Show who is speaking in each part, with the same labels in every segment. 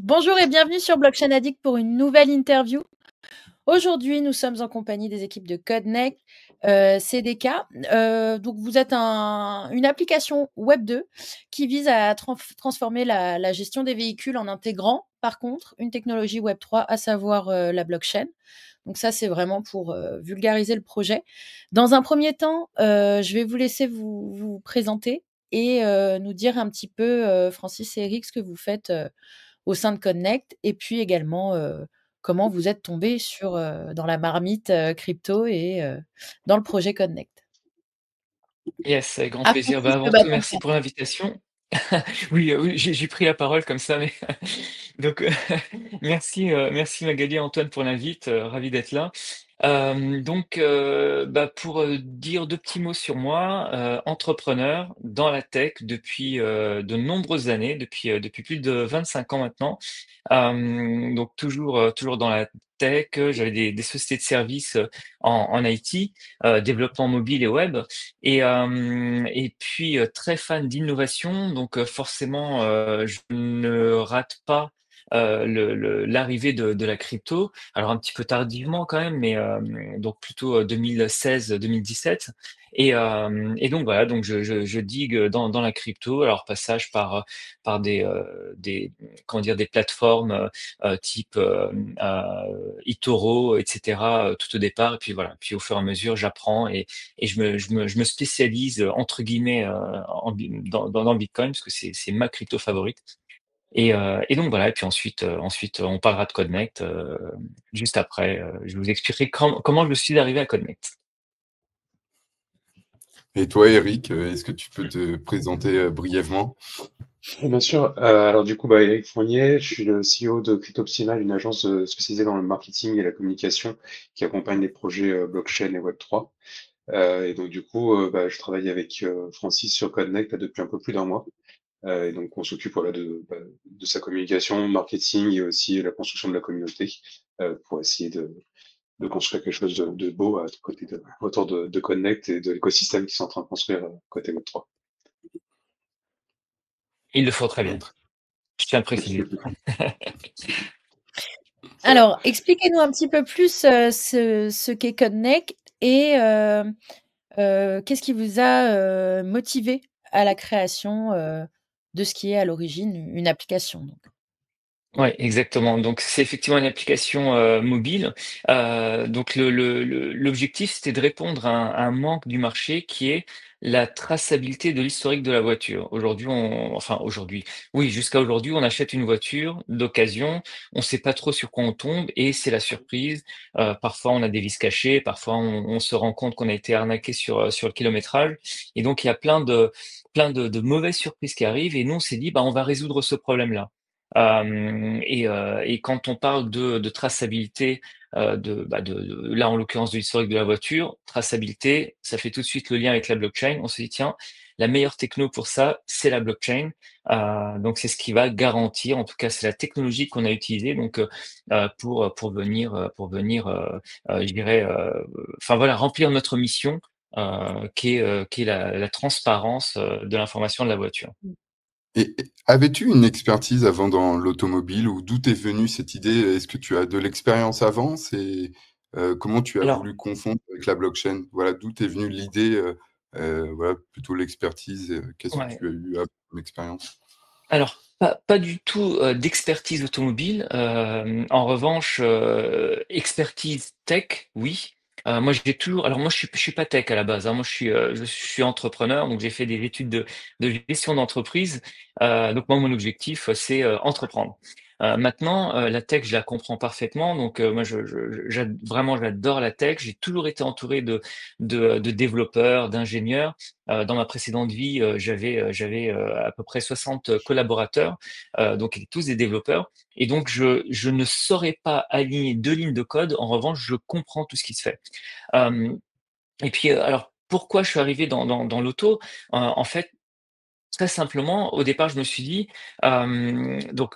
Speaker 1: Bonjour et bienvenue sur Blockchain Addict pour une nouvelle interview. Aujourd'hui, nous sommes en compagnie des équipes de Codneck, CDK. Donc, vous êtes une application Web2 qui vise à transformer la gestion des véhicules en intégrant, par contre, une technologie Web3, à savoir la blockchain. Donc ça, c'est vraiment pour vulgariser le projet. Dans un premier temps, je vais vous laisser vous présenter et nous dire un petit peu, Francis et Eric, ce que vous faites au sein de Connect et puis également comment vous êtes tombé dans la marmite crypto et dans le projet Connect.
Speaker 2: Yes, avec grand
Speaker 1: À
Speaker 2: plaisir.
Speaker 1: Francis
Speaker 2: Bah,
Speaker 1: le
Speaker 2: avant tout,
Speaker 1: bâton de
Speaker 2: merci
Speaker 1: fer.
Speaker 2: pour l'invitation. Oui, oui, j'ai pris la parole comme ça, mais donc merci Magali et Antoine pour l'invite, ravi d'être là. Bah, pour, dire 2 petits mots sur moi, entrepreneur dans la tech depuis, de nombreuses années, depuis plus de 25 ans maintenant. Donc toujours dans la tech, j'avais des sociétés de services, en IT, développement mobile et web et puis, très fan d'innovation donc forcément, je ne rate pas, l'arrivée de la crypto. Alors un petit peu tardivement quand même, mais donc plutôt, 2016-2017 et donc voilà, donc je digue dans la crypto. Alors passage par des comment dire? Des plateformes, type, eToro et cetera, tout au départ et puis voilà. Puis au fur et à mesure, j'apprends et je me spécialise, entre guillemets, dans le Bitcoin parce que c'est ma crypto favorite et donc voilà et puis ensuite, on parlera de Connect, juste après, je vous expliquerai comment je suis arrivé à Connect.
Speaker 3: Et toi, Eric, est-ce que tu peux te présenter brièvement?
Speaker 4: Oui, bien sûr. Alors du coup, Eric Fournier, je suis le CEO de Cryptoptimal, une agence spécialisée dans le marketing et la communication qui accompagne les projets blockchain et Web3. Et donc du coup, je travaille avec Francis sur Connect là, depuis un peu plus d'un mois. Et donc on s'occupe voilà, de sa communication, marketing et aussi la construction de la communauté pour essayer de construire quelque chose de beau autour de Connect et de l'écosystème qui sont en train de construire côté Web3.
Speaker 2: Il le faut très bien, je tiens à le préciser.
Speaker 1: Alors, expliquez-nous un petit peu plus ce qu'est Connect et qu'est-ce qui vous a motivé à la création de ce qui est à l'origine une application. Donc.
Speaker 2: Ouais, exactement. Donc c'est effectivement une application, mobile. Donc l'objectif, c'était de répondre à un manque du marché qui est la traçabilité de l'historique de la voiture. Aujourd'hui, oui, jusqu'à aujourd'hui, on achète une voiture d'occasion, on sait pas trop sur quoi on tombe et c'est la surprise. Parfois, on a des vices cachés, parfois on se rend compte qu'on a été arnaqué sur le kilométrage et donc il y a plein de mauvaises surprises qui arrivent et nous, on s'est dit: «Bah, on va résoudre ce problème-là». Et quand on parle de traçabilité, là, en l'occurrence, de l'historique de la voiture, traçabilité, ça fait tout de suite le lien avec la blockchain. On s'est dit: «Tiens, la meilleure techno pour ça, c'est la blockchain». Donc c'est ce qui va garantir, en tout cas, c'est la technologie qu'on a utilisée donc je dirais, enfin voilà, remplir notre mission, qui est la transparence, de l'information de la voiture.
Speaker 3: Et avais-tu une expertise avant dans l'automobile ou d'où t'est venue cette idée? Est-ce que tu as de l'expérience avant? Comment tu as
Speaker 2: Alors
Speaker 3: voulu confondre avec la blockchain? Voilà, d'où t'est venue l'idée, voilà, plutôt l'expertise, qu'est-ce que
Speaker 2: ouais.
Speaker 3: tu as eu comme expérience?
Speaker 2: Alors, pas du tout, d'expertise automobile. En revanche, expertise tech, oui. Moi, je suis pas tech à la base, hein. Moi, je suis entrepreneur, donc j'ai fait des études de gestion d'entreprise. Donc moi, mon objectif, c'est, entreprendre. Maintenant, la tech, je la comprends parfaitement, donc moi, j'adore la tech. J'ai toujours été entouré de développeurs, d'ingénieurs. Dans ma précédente vie, j'avais à peu près 60 collaborateurs, donc ils étaient tous des développeurs et donc je ne saurais pas aligner 2 lignes de code. En revanche, je comprends tout ce qui se fait. Hem et puis, alors pourquoi je suis arrivé dans l'auto? En fait, très simplement, au départ, je me suis dit, donc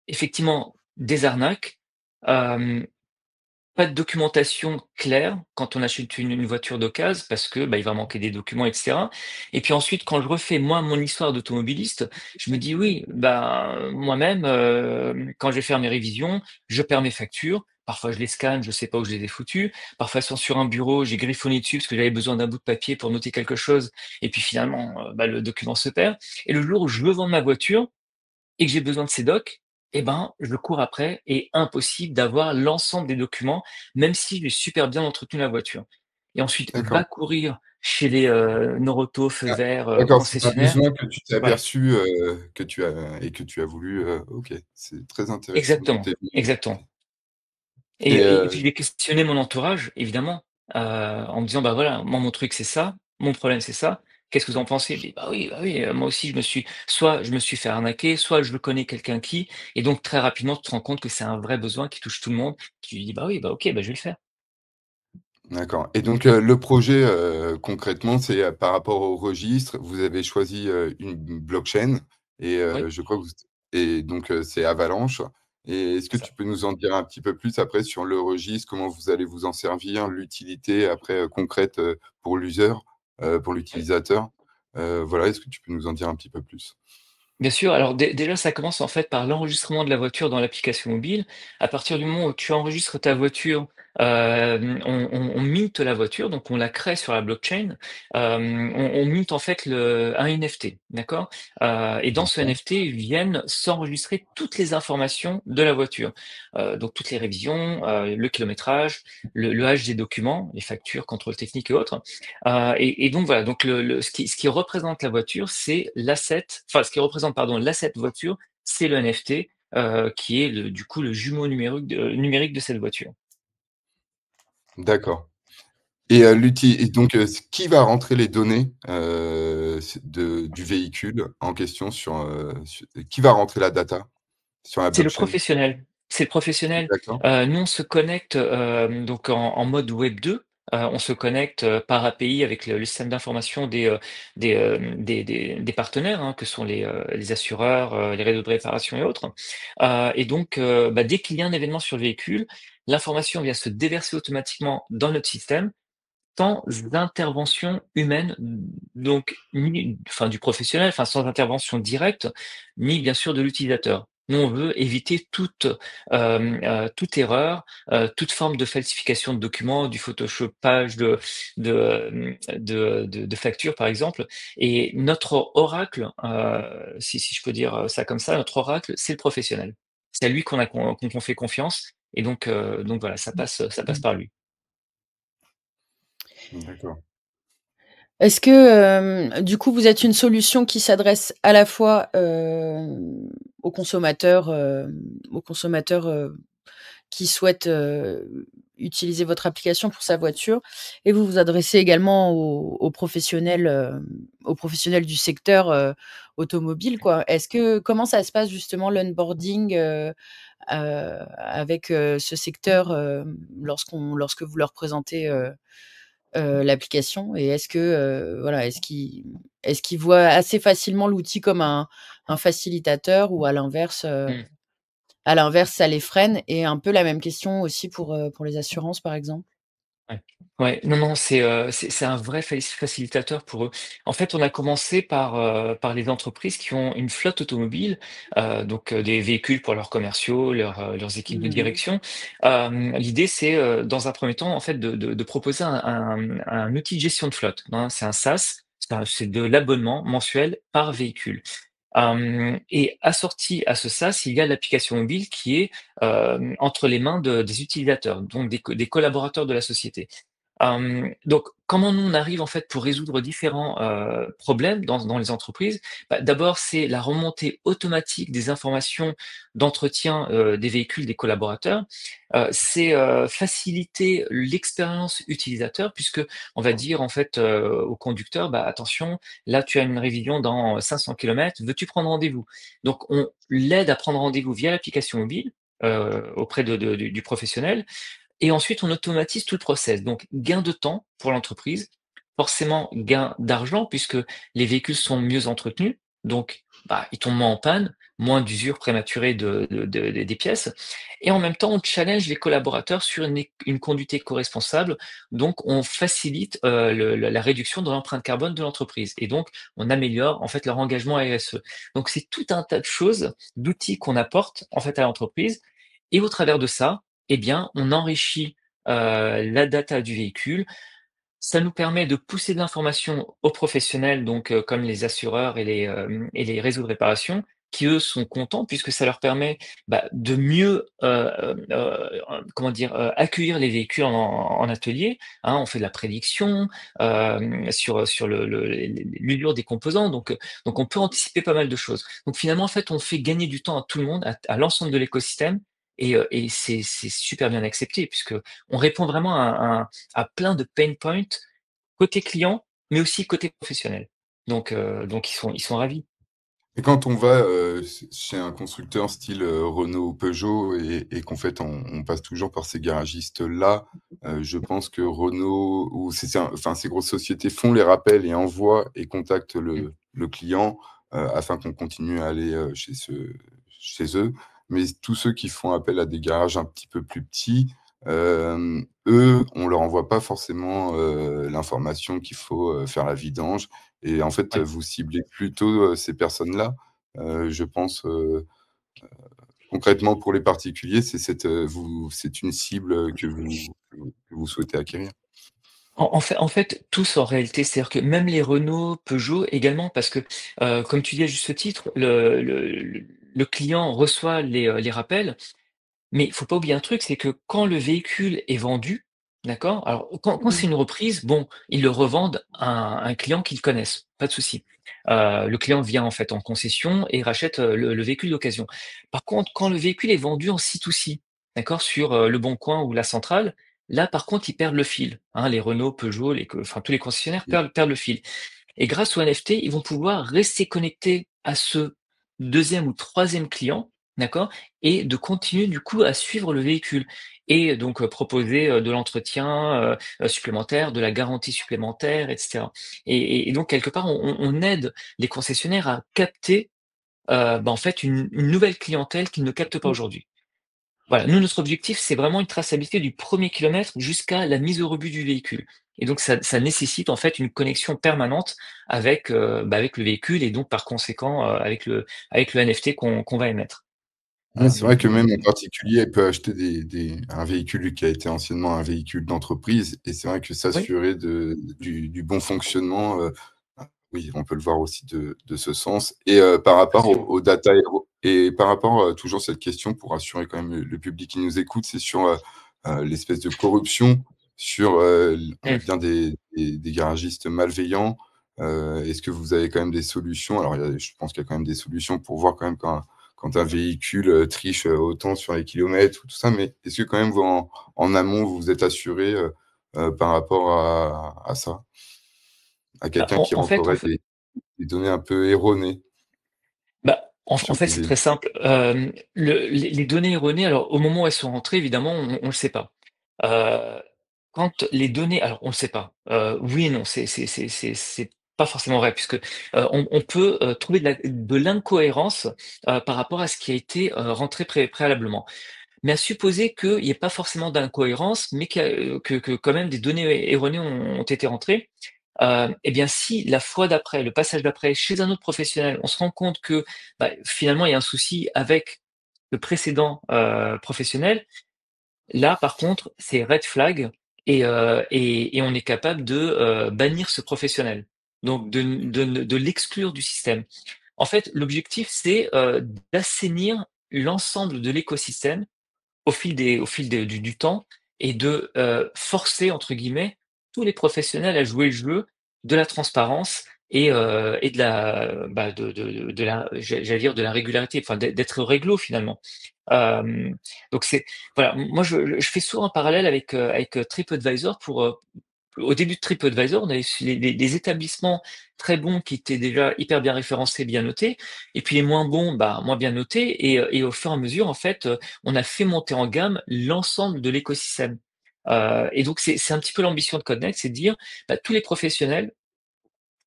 Speaker 2: effectivement des arnaques, hem pas de documentation claire quand on achète une voiture d'occasion parce que, bah, il va manquer des documents et cetera et puis ensuite quand je refais moi mon histoire d'automobiliste, je me dis: «Oui, bah, moi-même, quand je vais faire mes révisions, je perds mes factures. Parfois je les scanne, je sais pas où je les ai foutues. Parfois elles sont sur un bureau, j'ai griffonné dessus parce que j'avais besoin d'un bout de papier pour noter quelque chose et puis finalement, bah, le document se perd et le jour où je veux vendre ma voiture et que j'ai besoin de ces docs, eh ben, je cours après et impossible d'avoir l'ensemble des documents, même si j'ai super bien entretenu la voiture. Et ensuite, va
Speaker 3: D'accord.
Speaker 2: courir chez les Noroto, Feu
Speaker 3: Ah,
Speaker 2: Vert,
Speaker 3: d'accord, c'est un
Speaker 2: concessionnaires.
Speaker 3: besoin que tu t'es
Speaker 2: Voilà,
Speaker 3: aperçu, que tu as voulu, OK, c'est très intéressant d'où
Speaker 2: exactement,
Speaker 3: tu venu
Speaker 2: exactement.
Speaker 3: et
Speaker 2: Et puis j'ai questionné mon entourage, évidemment, en me disant: «Bah, voilà, moi mon truc c'est ça, mon problème c'est ça, qu'est-ce que vous en pensez?» Je dis: bah oui, moi aussi je me suis fait arnaquer, soit je connais quelqu'un qui» et donc très rapidement tu te rends compte que c'est un vrai besoin qui touche tout le monde. Tu lui dis: «Bah oui, bah OK, bah je vais le faire».
Speaker 3: d'accord et donc le projet, concrètement, c'est, par rapport au registre, vous avez choisi, une blockchain et
Speaker 2: Oui,
Speaker 3: je crois que vous et donc c'est Avalanche et est-ce que
Speaker 2: c'est ça.
Speaker 3: tu peux nous en dire un petit peu plus après sur le registre? Comment vous allez vous en servir? L'utilité après, concrète, pour l'user, pour l'utilisateur? Voilà, est-ce que tu peux nous en dire un petit peu plus?
Speaker 2: Bien sûr, alors déjà ça commence en fait par l'enregistrement de la voiture dans l'application mobile. À partir du moment où tu enregistres ta voiture, on mint la voiture, donc on la crée sur la blockchain. On mint en fait un NFT, d'accord? Et dans ce
Speaker 3: D'accord,
Speaker 2: NFT viennent s'enregistrer toutes les informations de la voiture. Donc toutes les révisions, le kilométrage, le âge des documents, les factures, contrôle technique et autres. Et donc voilà, donc ce qui représente la voiture, c'est l'asset, enfin ce qui représente pardon, l'asset voiture, c'est le NFT, qui est du coup le jumeau numérique de cette voiture.
Speaker 3: d'accord. Et donc qui va rentrer les données, du véhicule en question qui va rentrer la data sur la
Speaker 2: C'est le
Speaker 3: blockchain?
Speaker 2: professionnel. C'est le professionnel.
Speaker 3: D'accord,
Speaker 2: Nous, on se connecte, donc en mode web 2. On se connecte, par API avec le système d'information des partenaires, hein, que sont les assureurs, les réseaux de réparation et autres. Et donc, bah, dès qu'il y a un événement sur le véhicule, l'information vient se déverser automatiquement dans notre système sans intervention humaine, donc ni enfin du professionnel, enfin sans intervention directe, ni bien sûr de l'utilisateur. Nous, on veut éviter toute erreur, toute forme de falsification de documents, du photoshopage de factures, par exemple. Et notre oracle, si je peux dire ça comme ça, notre oracle, c'est le professionnel. C'est à lui qu'on fait confiance et donc voilà, ça passe par lui.
Speaker 3: d'accord.
Speaker 1: Est-ce que, du coup, vous êtes une solution qui s'adresse à la fois, aux consommateurs, qui souhaitent, utiliser votre application pour sa voiture et vous vous adressez également aux professionnels du secteur, automobile, quoi? Comment ça se passe justement l'onboarding, avec, ce secteur, lorsque vous leur présentez, l'application et voilà, est-ce qu'ils voient assez facilement l'outil comme un facilitateur ou
Speaker 2: Mmh.
Speaker 1: à l'inverse, ça les freine? Et un peu la même question aussi pour les assurances, par exemple?
Speaker 2: Ouais. Ouais, non, non, c'est un vrai facilitateur pour eux. En fait, on a commencé par les entreprises qui ont une flotte automobile, donc des véhicules pour leurs commerciaux, leurs équipes de
Speaker 1: Mmh.
Speaker 2: direction. L'idée, c'est, dans un premier temps, en fait, de proposer un outil de gestion de flotte, hein. C'est un SaaS, c'est de l'abonnement mensuel par véhicule. Et assorti à ce SaaS, il y a l'application mobile qui est, entre les mains des utilisateurs, donc des collaborateurs de la société. Donc comment nous on arrive en fait pour résoudre différents, problèmes dans les entreprises? Bah, d'abord, c'est la remontée automatique des informations d'entretien, des véhicules des collaborateurs. C'est, faciliter l'expérience utilisateur puisque on va dire en fait, au conducteur: «Bah, attention, là tu as une révision dans 500 kilomètres, veux-tu prendre rendez-vous?» Donc on l'aide à prendre rendez-vous via l'application mobile, auprès du professionnel et ensuite, on automatise tout le process. Donc, gain de temps pour l'entreprise, forcément gain d'argent puisque les véhicules sont mieux entretenus. Donc, bah, ils tombent moins en panne. moins d'usure prématurée des pièces. Et en même temps, on challenge les collaborateurs sur une conduite éco-responsable. Donc, on facilite la réduction de l'empreinte carbone de l'entreprise. Et donc, on améliore en fait leur engagement RSE. Donc, c'est tout un tas de choses, d'outils qu'on apporte en fait à l'entreprise. Et au travers de ça, eh bien, on enrichit la data du véhicule. Ça nous permet de pousser de l'information aux professionnels, donc comme les assureurs et les réseaux de réparation, qui eux sont contents puisque ça leur permet, de mieux, comment dire? Accueillir les véhicules en atelier, hein. On fait de la prédiction, sur l'usure des composants, donc on peut anticiper pas mal de choses. Donc finalement, en fait, on fait gagner du temps à tout le monde, à l'ensemble de l'écosystème et c'est super bien accepté puisque on répond vraiment à plein de pain points côté client, mais aussi côté professionnel. Donc ils sont ravis.
Speaker 3: Et quand on va chez un constructeur style Renault ou Peugeot et qu'en fait on passe toujours par ces garagistes-là, je pense que Renault ou enfin, ces grosses sociétés font les rappels et envoient et contactent
Speaker 2: Mmh.
Speaker 3: le client afin qu'on continue à aller chez eux. Mais tous ceux qui font appel à des garages un petit peu plus petits, eux, on leur envoie pas forcément l'information qu'il faut faire la vidange. Et en fait,
Speaker 2: Ouais.
Speaker 3: vous ciblez plutôt, ces personnes-là. Je pense, concrètement pour les particuliers, c'est une cible, que vous souhaitez acquérir?
Speaker 2: En fait, tous en réalité, c'est-à-dire que même les Renault, Peugeot également, parce que, comme tu dis à juste titre, le client reçoit les rappels. Mais il faut pas oublier un truc, c'est que quand le véhicule est vendu, d'accord? Alors quand c'est
Speaker 1: Mmh.
Speaker 2: une reprise, bon, ils le revendent à un client qu'ils connaissent, pas de souci. Le client vient en fait en concession et rachète, le véhicule d'occasion. Par contre, quand le véhicule est vendu en C2C, d'accord? Sur, Leboncoin ou la centrale, là par contre, ils perdent le fil, hein. Les Renault, Peugeot, enfin tous les concessionnaires
Speaker 3: Oui.
Speaker 2: perdent le fil. Et grâce au NFT, ils vont pouvoir rester connectés à ce deuxième ou troisième client, d'accord? Et de continuer du coup à suivre le véhicule et donc proposer, de l'entretien, supplémentaire, de la garantie supplémentaire et cetera. Et donc quelque part, on aide les concessionnaires à capter, en fait une nouvelle clientèle qu'ils ne captent pas
Speaker 1: Mmh.
Speaker 2: aujourd'hui. Voilà, nous, notre objectif, c'est vraiment une traçabilité du premier kilomètre jusqu'à la mise au rebut du véhicule. Et donc ça nécessite en fait une connexion permanente avec le véhicule et donc par conséquent, avec le NFT qu'on va émettre.
Speaker 3: Ouais, c'est vrai que même un
Speaker 2: Hem,
Speaker 3: particulier peut acheter un véhicule qui a été anciennement un véhicule d'entreprise et c'est vrai que
Speaker 2: oui,
Speaker 3: s'assurer du bon fonctionnement, oui, on peut le voir aussi de ce sens et par
Speaker 2: bien
Speaker 3: rapport
Speaker 2: sûr.
Speaker 3: aux data héros et par rapport, toujours cette question pour rassurer quand même le public qui nous écoute, c'est sur, l'espèce de corruption sur, on va
Speaker 2: Mmh.
Speaker 3: dire des garagistes malveillants. Est-ce que vous avez quand même des solutions? Alors je pense qu'il y a quand même des solutions pour voir quand même quand un véhicule, triche, autant sur les kilomètres ou tout ça, mais est-ce que quand même vous en amont, vous vous êtes assurés, par rapport à ça? À
Speaker 2: Bah,
Speaker 3: quelqu'un
Speaker 2: en
Speaker 3: qui
Speaker 2: en fait en
Speaker 3: rentrerait
Speaker 2: f
Speaker 3: des données un peu erronées
Speaker 2: en
Speaker 3: sur
Speaker 2: fait,
Speaker 3: des
Speaker 2: c'est
Speaker 3: véhicules.
Speaker 2: très simple. Les données erronées, alors au moment où elles sont rentrées, évidemment, on le sait pas. Heu, Quand les données alors on le sait pas. Oui et non, c'est pas forcément vrai puisque, on peut, trouver de l'incohérence, par rapport à ce qui a été, rentré préalablement. Mais à supposer qu'il y ait pas forcément d'incohérence, mais que quand même des données erronées ont été rentrées, et bien si la fois d'après, le passage d'après, chez un autre professionnel, on se rend compte que, finalement il y a un souci avec le précédent, professionnel, là par contre c'est red flag et on est capable de, bannir ce professionnel. Donc de l'exclure du système. En fait, l'objectif c'est, d'assainir l'ensemble de l'écosystème au fil du temps et de, «forcer» entre guillemets tous les professionnels à jouer le jeu de la transparence et de la, de la j'allais dire de la régularité, enfin d'être réglo finalement. Donc c'est voilà, moi je fais souvent un parallèle avec TripAdvisor au début de TripAdvisor, on avait su les établissements très bons qui étaient déjà hyper bien référencés, bien notés et puis les moins bons, moins bien notés et au fur et à mesure, en fait, on a fait monter en gamme l'ensemble de l'écosystème. Et donc c'est un petit peu l'ambition de Codnext, c'est de dire, tous les professionnels,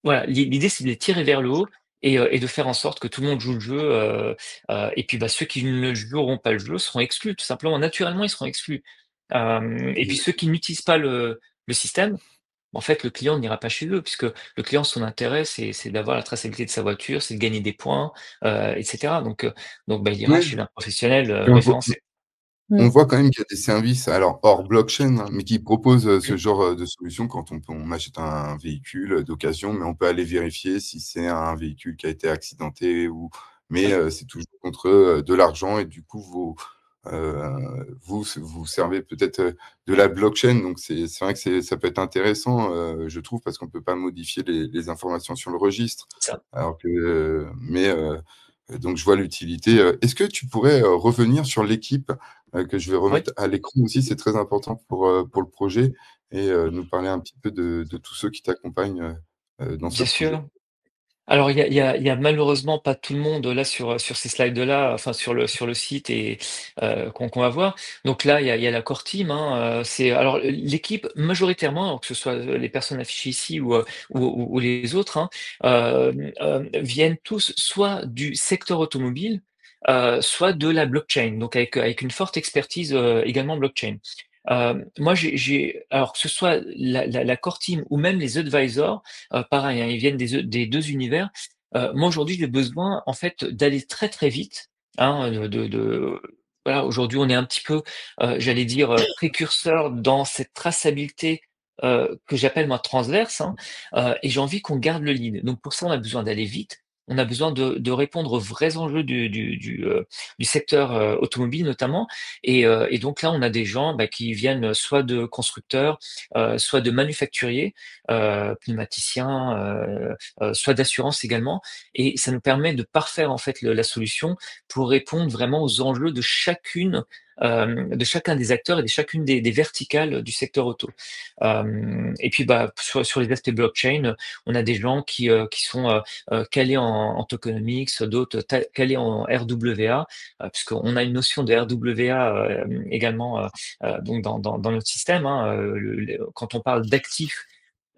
Speaker 2: voilà, l'idée c'est de les tirer vers le haut et de faire en sorte que tout le monde joue le jeu, et puis, bah, ceux qui ne joueront pas le jeu seront exclus, tout simplement. Naturellement, ils seront exclus. Et puis ceux qui n'utilisent pas le système, en fait, le client n'ira pas chez eux puisque le client, son intérêt, c'est d'avoir la traçabilité de sa voiture, c'est de gagner des points, et cetera. Donc, bah, il ira
Speaker 3: Ouais,
Speaker 2: chez un professionnel,
Speaker 3: et
Speaker 2: référencé.
Speaker 3: on
Speaker 1: Mmh.
Speaker 3: voit quand même qu'il y a des services, alors hors blockchain, hein, mais qui proposent,
Speaker 2: Mmh,
Speaker 3: ce genre, de solution quand on achète un véhicule, d'occasion, mais on peut aller vérifier si c'est un véhicule qui a été accidenté ou mais
Speaker 2: oui,
Speaker 3: c'est toujours contre, de l'argent et du coup vous servez peut-être, de la blockchain, donc c'est vrai que ça peut être intéressant, je trouve, parce qu'on peut pas modifier les informations sur le registre.
Speaker 2: c'est ça.
Speaker 3: Alors que, donc je vois l'utilité, est-ce que tu pourrais, revenir sur l'équipe, que je vais
Speaker 2: Oui,
Speaker 3: remettre à l'écran aussi? C'est très important pour le projet et nous parler un petit peu de tous ceux qui t'accompagnent, dans ce
Speaker 2: bien
Speaker 3: projet.
Speaker 2: sûr. Alors il y a malheureusement pas tout le monde là sur ces slides-là, enfin sur le site et qu'on va voir. Donc là, il y a la core team, hein, c'est alors l'équipe majoritairement, alors que ce soit, les personnes affichées ici ou les autres, hein, viennent tous soit du secteur automobile, soit de la blockchain, donc avec une forte expertise, également blockchain. Moi alors que ce soit la core team ou même les advisors, pareil, hein, ils viennent des 2 univers. Moi aujourd'hui, j'ai besoin en fait d'aller très, très vite, hein, voilà, aujourd'hui on est un petit peu, j'allais dire, précurseur dans cette traçabilité, que j'appelle moi transverse, hein, et j'ai envie qu'on garde le lead. Donc pour ça, on a besoin d'aller vite, on a besoin de répondre aux vrais enjeux du secteur, automobile notamment et donc là, on a des gens, bah, qui viennent soit de constructeurs, soit de manufacturiers, pneumaticiens, soit d'assurance également et ça nous permet de parfaire en fait la solution pour répondre vraiment aux enjeux de chacun des acteurs et de chacune des verticales du secteur auto. Et puis bah, sur les aspects blockchain, on a des gens qui sont calés en tokenomics, d'autres calés en RWA, puisqu'on a une notion de RWA également donc dans notre système, hein, quand on parle d'actifs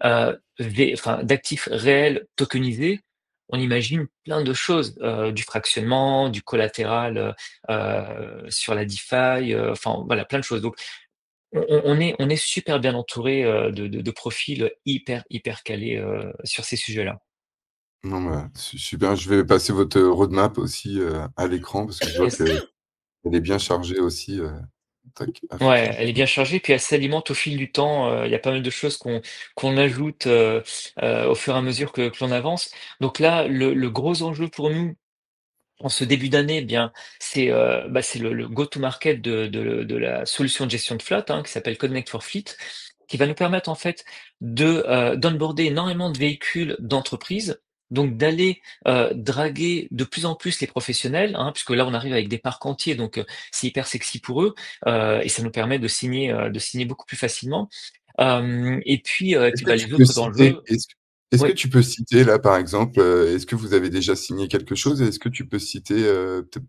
Speaker 2: enfin, d'actifs réels tokenisés, on imagine plein de choses, du fractionnement, du collatéral, sur la DeFi, enfin voilà, plein de choses. Donc on est super bien entouré, de profils hyper, hyper calés, sur ces sujets-là.
Speaker 3: Non, bah, super, je vais passer votre, roadmap aussi, à l'écran parce que je vois
Speaker 2: Yes.
Speaker 3: qu'elle est bien chargée aussi, tac,
Speaker 2: Ouais,
Speaker 3: affichage
Speaker 2: elle est
Speaker 3: d'écran.
Speaker 2: bien chargée, puis elle s'alimente au fil du temps, il y a pas mal de choses qu'on ajoute, au fur et à mesure que l'on avance. Donc là, le gros enjeu pour nous, en ce début d'année, eh bien, c'est le go-to-market de la solution de gestion de flotte, hein, qui s'appelle Connect for Fleet, qui va nous permettre en fait d'onboarder énormément de véhicules d'entreprise, donc d'aller, draguer de plus en plus les professionnels, hein, puisque là on arrive avec des parcs entiers, donc c'est hyper sexy pour eux, et ça nous permet de signer beaucoup plus facilement. Et
Speaker 3: Est-ce
Speaker 2: puis,
Speaker 3: que
Speaker 2: bah,
Speaker 3: tu
Speaker 2: les
Speaker 3: peux
Speaker 2: autres
Speaker 3: citer
Speaker 2: enjeux
Speaker 3: est-ce que
Speaker 2: oui.
Speaker 3: tu peux citer là, par exemple, est-ce que vous avez déjà signé quelque chose? Et est-ce que tu peux citer,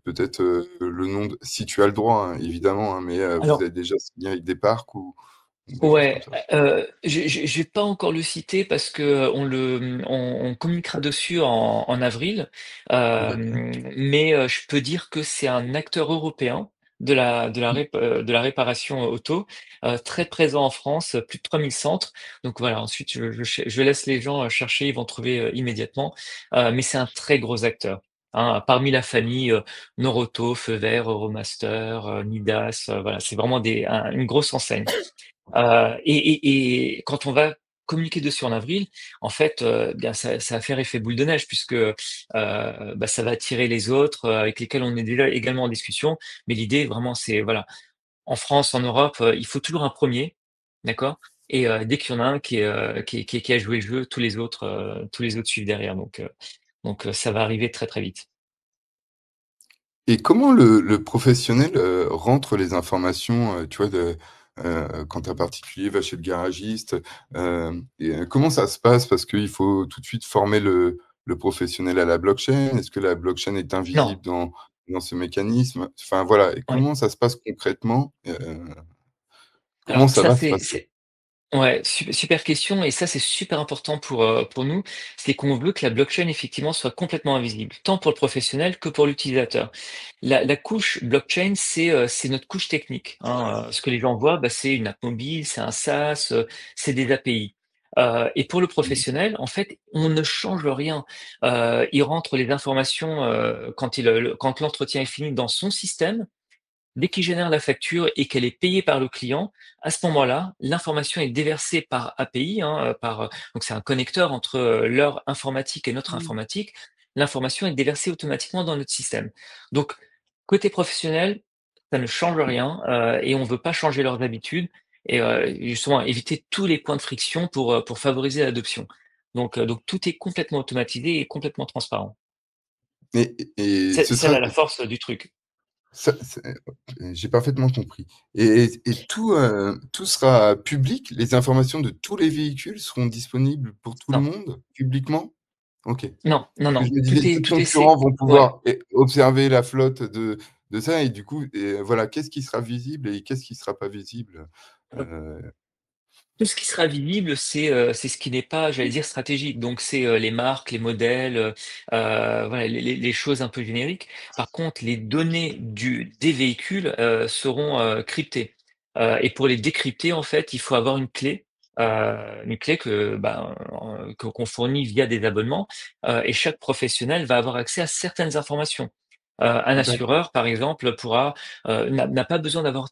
Speaker 3: peut-être, le nom de si tu as le droit, hein, évidemment, hein, mais, vous
Speaker 2: Alors
Speaker 3: avez déjà signé avec des parcs ou des choses comme
Speaker 2: ouais,
Speaker 3: ça?
Speaker 2: je vais pas encore le citer parce que on communiquera dessus en avril,
Speaker 3: D'accord.
Speaker 2: mais je peux dire que c'est un acteur européen de la réparation auto, très présent en France, plus de 3000 centres. Donc voilà, ensuite je laisse les gens, chercher, ils vont trouver, immédiatement, mais c'est un très gros acteur, hein. Parmi la famille, Noroto, Feu Vert, Euromaster, Midas, voilà, c'est vraiment une grosse enseigne. Quand on va communiquer dessus en avril, en fait, bien ça va faire effet boule de neige puisque, bah, ça va attirer les autres, avec lesquels on est déjà également en discussion. Mais l'idée vraiment c'est voilà, en France, en Europe, il faut toujours un premier, d'accord? Et dès qu'il y en a un qui a joué le jeu, tous les autres suivent derrière donc ça va arriver très, très vite.
Speaker 3: Et comment le professionnel, rentre les informations, tu vois, quand un particulier va chez le garagiste, et comment ça se passe? Parce qu'il faut tout de suite former le professionnel à la blockchain. Est-ce que la blockchain est
Speaker 2: Non,
Speaker 3: invisible dans ce mécanisme? Enfin voilà, et
Speaker 2: oui.
Speaker 3: comment ça se passe concrètement? Comment
Speaker 2: Alors
Speaker 3: ça
Speaker 2: ça
Speaker 3: va se passer?
Speaker 2: Ouais, super question et ça, c'est super important pour nous. C'est qu'on veut que la blockchain, effectivement, soit complètement invisible, tant pour le professionnel que pour l'utilisateur. La couche blockchain, c'est notre couche technique, hein, ce que les gens voient, bah, c'est une app mobile, c'est un SaaS, c'est des API. Et pour le professionnel, en fait, on ne change rien. Il rentre les informations, quand l'entretien est fini dans son système. Dès qu'il génère la facture et qu'elle est payée par le client, à ce moment-là, l'information est déversée par API, hein, donc c'est un connecteur entre leur informatique et notre
Speaker 1: Mmh.
Speaker 2: informatique. L'information est déversée automatiquement dans notre système. Donc, côté professionnel, ça ne change rien et on ne veut pas changer leurs habitudes et justement éviter tous les points de friction pour favoriser l'adoption. Donc tout est complètement automatisé et complètement transparent.
Speaker 3: Et
Speaker 2: C'est
Speaker 3: ce
Speaker 2: c'est
Speaker 3: sera
Speaker 2: là la force du truc.
Speaker 3: j'ai parfaitement compris. Et tout sera public? Les informations de tous les véhicules seront disponibles pour tout le
Speaker 2: Non,
Speaker 3: monde, publiquement? OK.
Speaker 2: non, non,
Speaker 3: Parce que
Speaker 2: non.
Speaker 3: je me disais,
Speaker 2: Tout est,
Speaker 3: d'autres
Speaker 2: tout est,
Speaker 3: concurrents vont
Speaker 2: ouais.
Speaker 3: pouvoir observer la flotte de ça et du coup, voilà, qu'est-ce qui sera visible et qu'est-ce qui sera pas visible? Heu,
Speaker 2: Tout ce qui sera visible, c'est ce qui n'est pas, j'allais dire, stratégique. Donc c'est, les marques, les modèles, voilà, les choses un peu génériques. Par contre, les données des véhicules, seront, cryptées. Et pour les décrypter, en fait, il faut avoir une clé que, ben, qu'on fournit via des abonnements, et chaque professionnel va avoir accès à certaines informations. Un
Speaker 3: d'accord.
Speaker 2: assureur, par exemple, n'a pas besoin d'avoir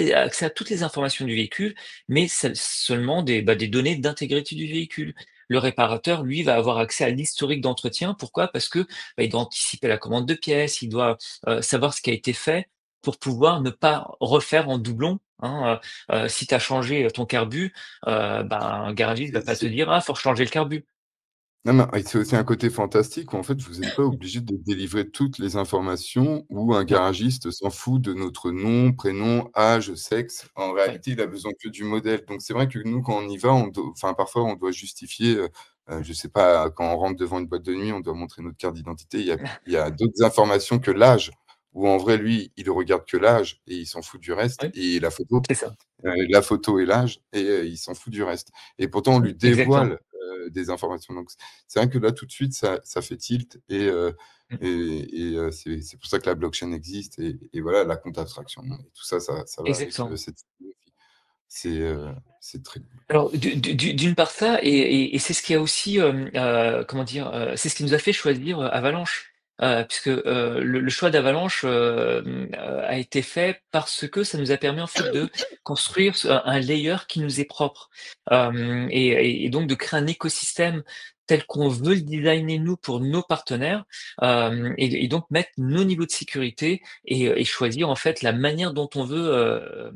Speaker 2: accès à toutes les informations du véhicule, mais seulement des données d'intégrité du véhicule. Le réparateur, lui, va avoir accès à l'historique d'entretien. Pourquoi? Parce que, bah, il doit anticiper la commande de pièces, il doit, savoir ce qui a été fait pour pouvoir ne pas refaire en doublon, hein. Si tu as changé, ton carbu, ben, un garagiste va
Speaker 3: C'est
Speaker 2: pas te
Speaker 3: c'est
Speaker 2: dire: «Ah, faut changer le carbu».
Speaker 3: Non, non et c'est aussi un côté fantastique où en fait, vous êtes pas obligé de délivrer toutes les informations, où un
Speaker 2: Non,
Speaker 3: garagiste s'en fout de notre nom, prénom, âge, sexe. En
Speaker 2: ouais,
Speaker 3: réalité, il a besoin que du modèle. Donc c'est vrai que nous, quand on y va, parfois, on doit justifier, je sais pas, quand on rentre devant une boîte de nuit, on doit montrer notre carte d'identité. Il y a d'autres informations que l'âge, où en vrai, lui, il regarde que l'âge et il s'en fout du reste
Speaker 2: ouais,
Speaker 3: et la photo.
Speaker 2: c'est ça.
Speaker 3: La photo et l'âge et il s'en fout du reste et pourtant on lui
Speaker 2: Exactement.
Speaker 3: dévoile, des informations donc c'est vrai que là tout de suite ça fait tilt
Speaker 2: Mmh.
Speaker 3: c'est pour ça que la blockchain existe et voilà la compte abstraction et tout ça, ça va avec,
Speaker 2: Exactement.
Speaker 3: cette philosophie. C'est très cool.
Speaker 2: Alors, d'une part ça et c'est ce qui a aussi, comment dire? C'est ce qui nous a fait choisir, Avalanche. Puisque, le choix d'Avalanche, a été fait parce que ça nous a permis en fait de construire un layer qui nous est propre. Et donc de créer un écosystème tel qu'on veut le designer nous pour nos partenaires, et donc mettre nos niveaux de sécurité et choisir en fait la manière dont on veut,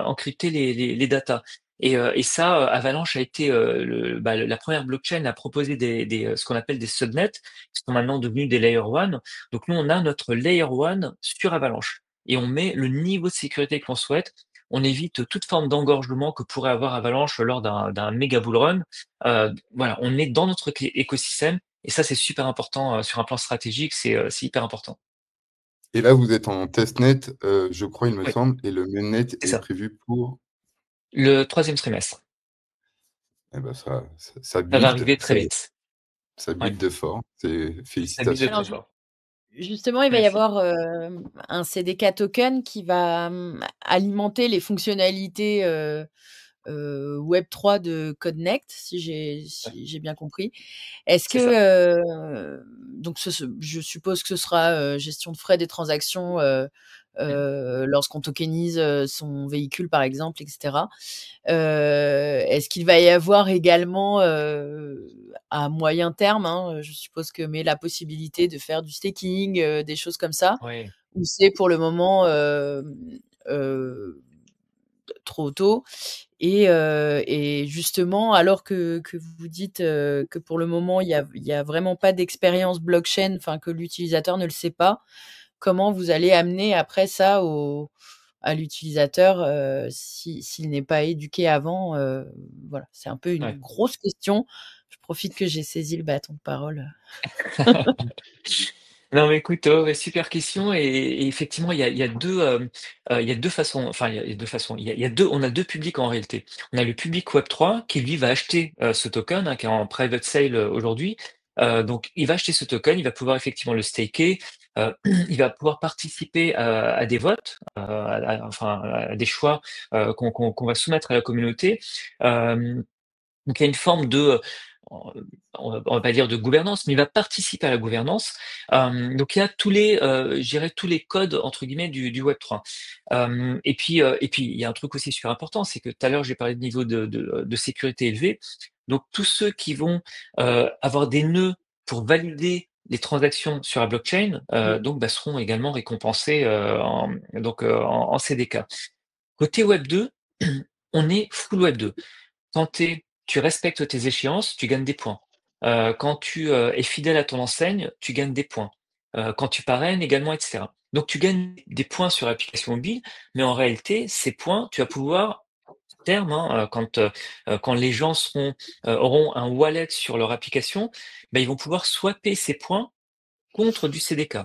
Speaker 2: encrypter les datas. Et ça, Avalanche a été, la première blockchain à proposer ce qu'on appelle des subnets, qui sont maintenant devenus des layer 1. Donc nous, on a notre layer 1 sur Avalanche et on met le niveau de sécurité qu'on souhaite. On évite toute forme d'engorgement que pourrait avoir Avalanche lors d'un méga bull run. Voilà, on est dans notre écosystème et ça, c'est super important, sur un plan stratégique, c'est hyper important.
Speaker 3: Et là vous êtes en testnet, je crois il me
Speaker 2: Oui,
Speaker 3: semble et le mainnet
Speaker 2: c'est
Speaker 3: est
Speaker 2: ça.
Speaker 3: prévu pour
Speaker 2: Le troisième trimestre,
Speaker 3: eh bah, ça
Speaker 2: ça va
Speaker 3: build,
Speaker 2: arriver très vite.
Speaker 3: ça
Speaker 2: Ouais,
Speaker 3: build fort. C'est
Speaker 2: ça build de
Speaker 3: félicitations.
Speaker 1: Alors
Speaker 2: très fort.
Speaker 1: justement, il va y
Speaker 2: Merci.
Speaker 1: avoir, un CDK token qui va, alimenter les fonctionnalités, Web3 de Connect, si j'ai bien compris. Est-ce
Speaker 2: C'est ça.
Speaker 1: que, donc je suppose que ce sera, gestion de frais des transactions,
Speaker 2: Mmh.
Speaker 1: lorsqu'on tokenise, son véhicule par exemple et cetera. Est-ce qu'il va y avoir également, à moyen terme, hein, je suppose que mais la possibilité de faire du staking, des choses comme ça?
Speaker 2: Ouais.
Speaker 1: Ou c'est pour le moment, heu, trop tôt? Et justement, alors que vous dites, que pour le moment, il y a vraiment pas d'expérience blockchain, enfin que l'utilisateur ne le sait pas, comment vous allez amener après ça à l'utilisateur, s'il n'est pas éduqué avant? Voilà, c'est un peu une
Speaker 2: Ouais.
Speaker 1: grosse question. Je profite que j'ai saisi le bâton de parole.
Speaker 2: Non, mais écoute, ouais, super question et effectivement, il y a 2, il y a 2 façons, enfin, il y a 2 façons. Il y a 2 on a 2 publics en réalité. On a le public Web3 qui lui va acheter, ce token, hein, qui est en private sale, aujourd'hui. Donc il va acheter ce token, il va pouvoir effectivement le staker, il va pouvoir participer à des votes, enfin, à des choix, qu'on va soumettre à la communauté. Donc il y a une forme de, on va pas dire de gouvernance, mais il va participer à la gouvernance. Donc il y a tous les, je dirais tous les «codes» entre guillemets du Web3. Et puis il y a un truc aussi super important, c'est que tout à l'heure j'ai parlé de niveau de sécurité élevé. Donc tous ceux qui vont, avoir des nœuds pour valider les transactions sur la blockchain, donc bah, seront également récompensés, en CDK. Côté Web 2, on est full Web 2. Quand tu respectes tes échéances, tu gagnes des points. Quand tu, es fidèle à ton enseigne, tu gagnes des points. Quand tu parraines également, et cetera. Donc tu gagnes des points sur l'application mobile, mais en réalité, ces points, tu vas pouvoir, à terme, hein, quand les gens auront un wallet sur leur application, bah, ils vont pouvoir swapper ces points contre du CDK.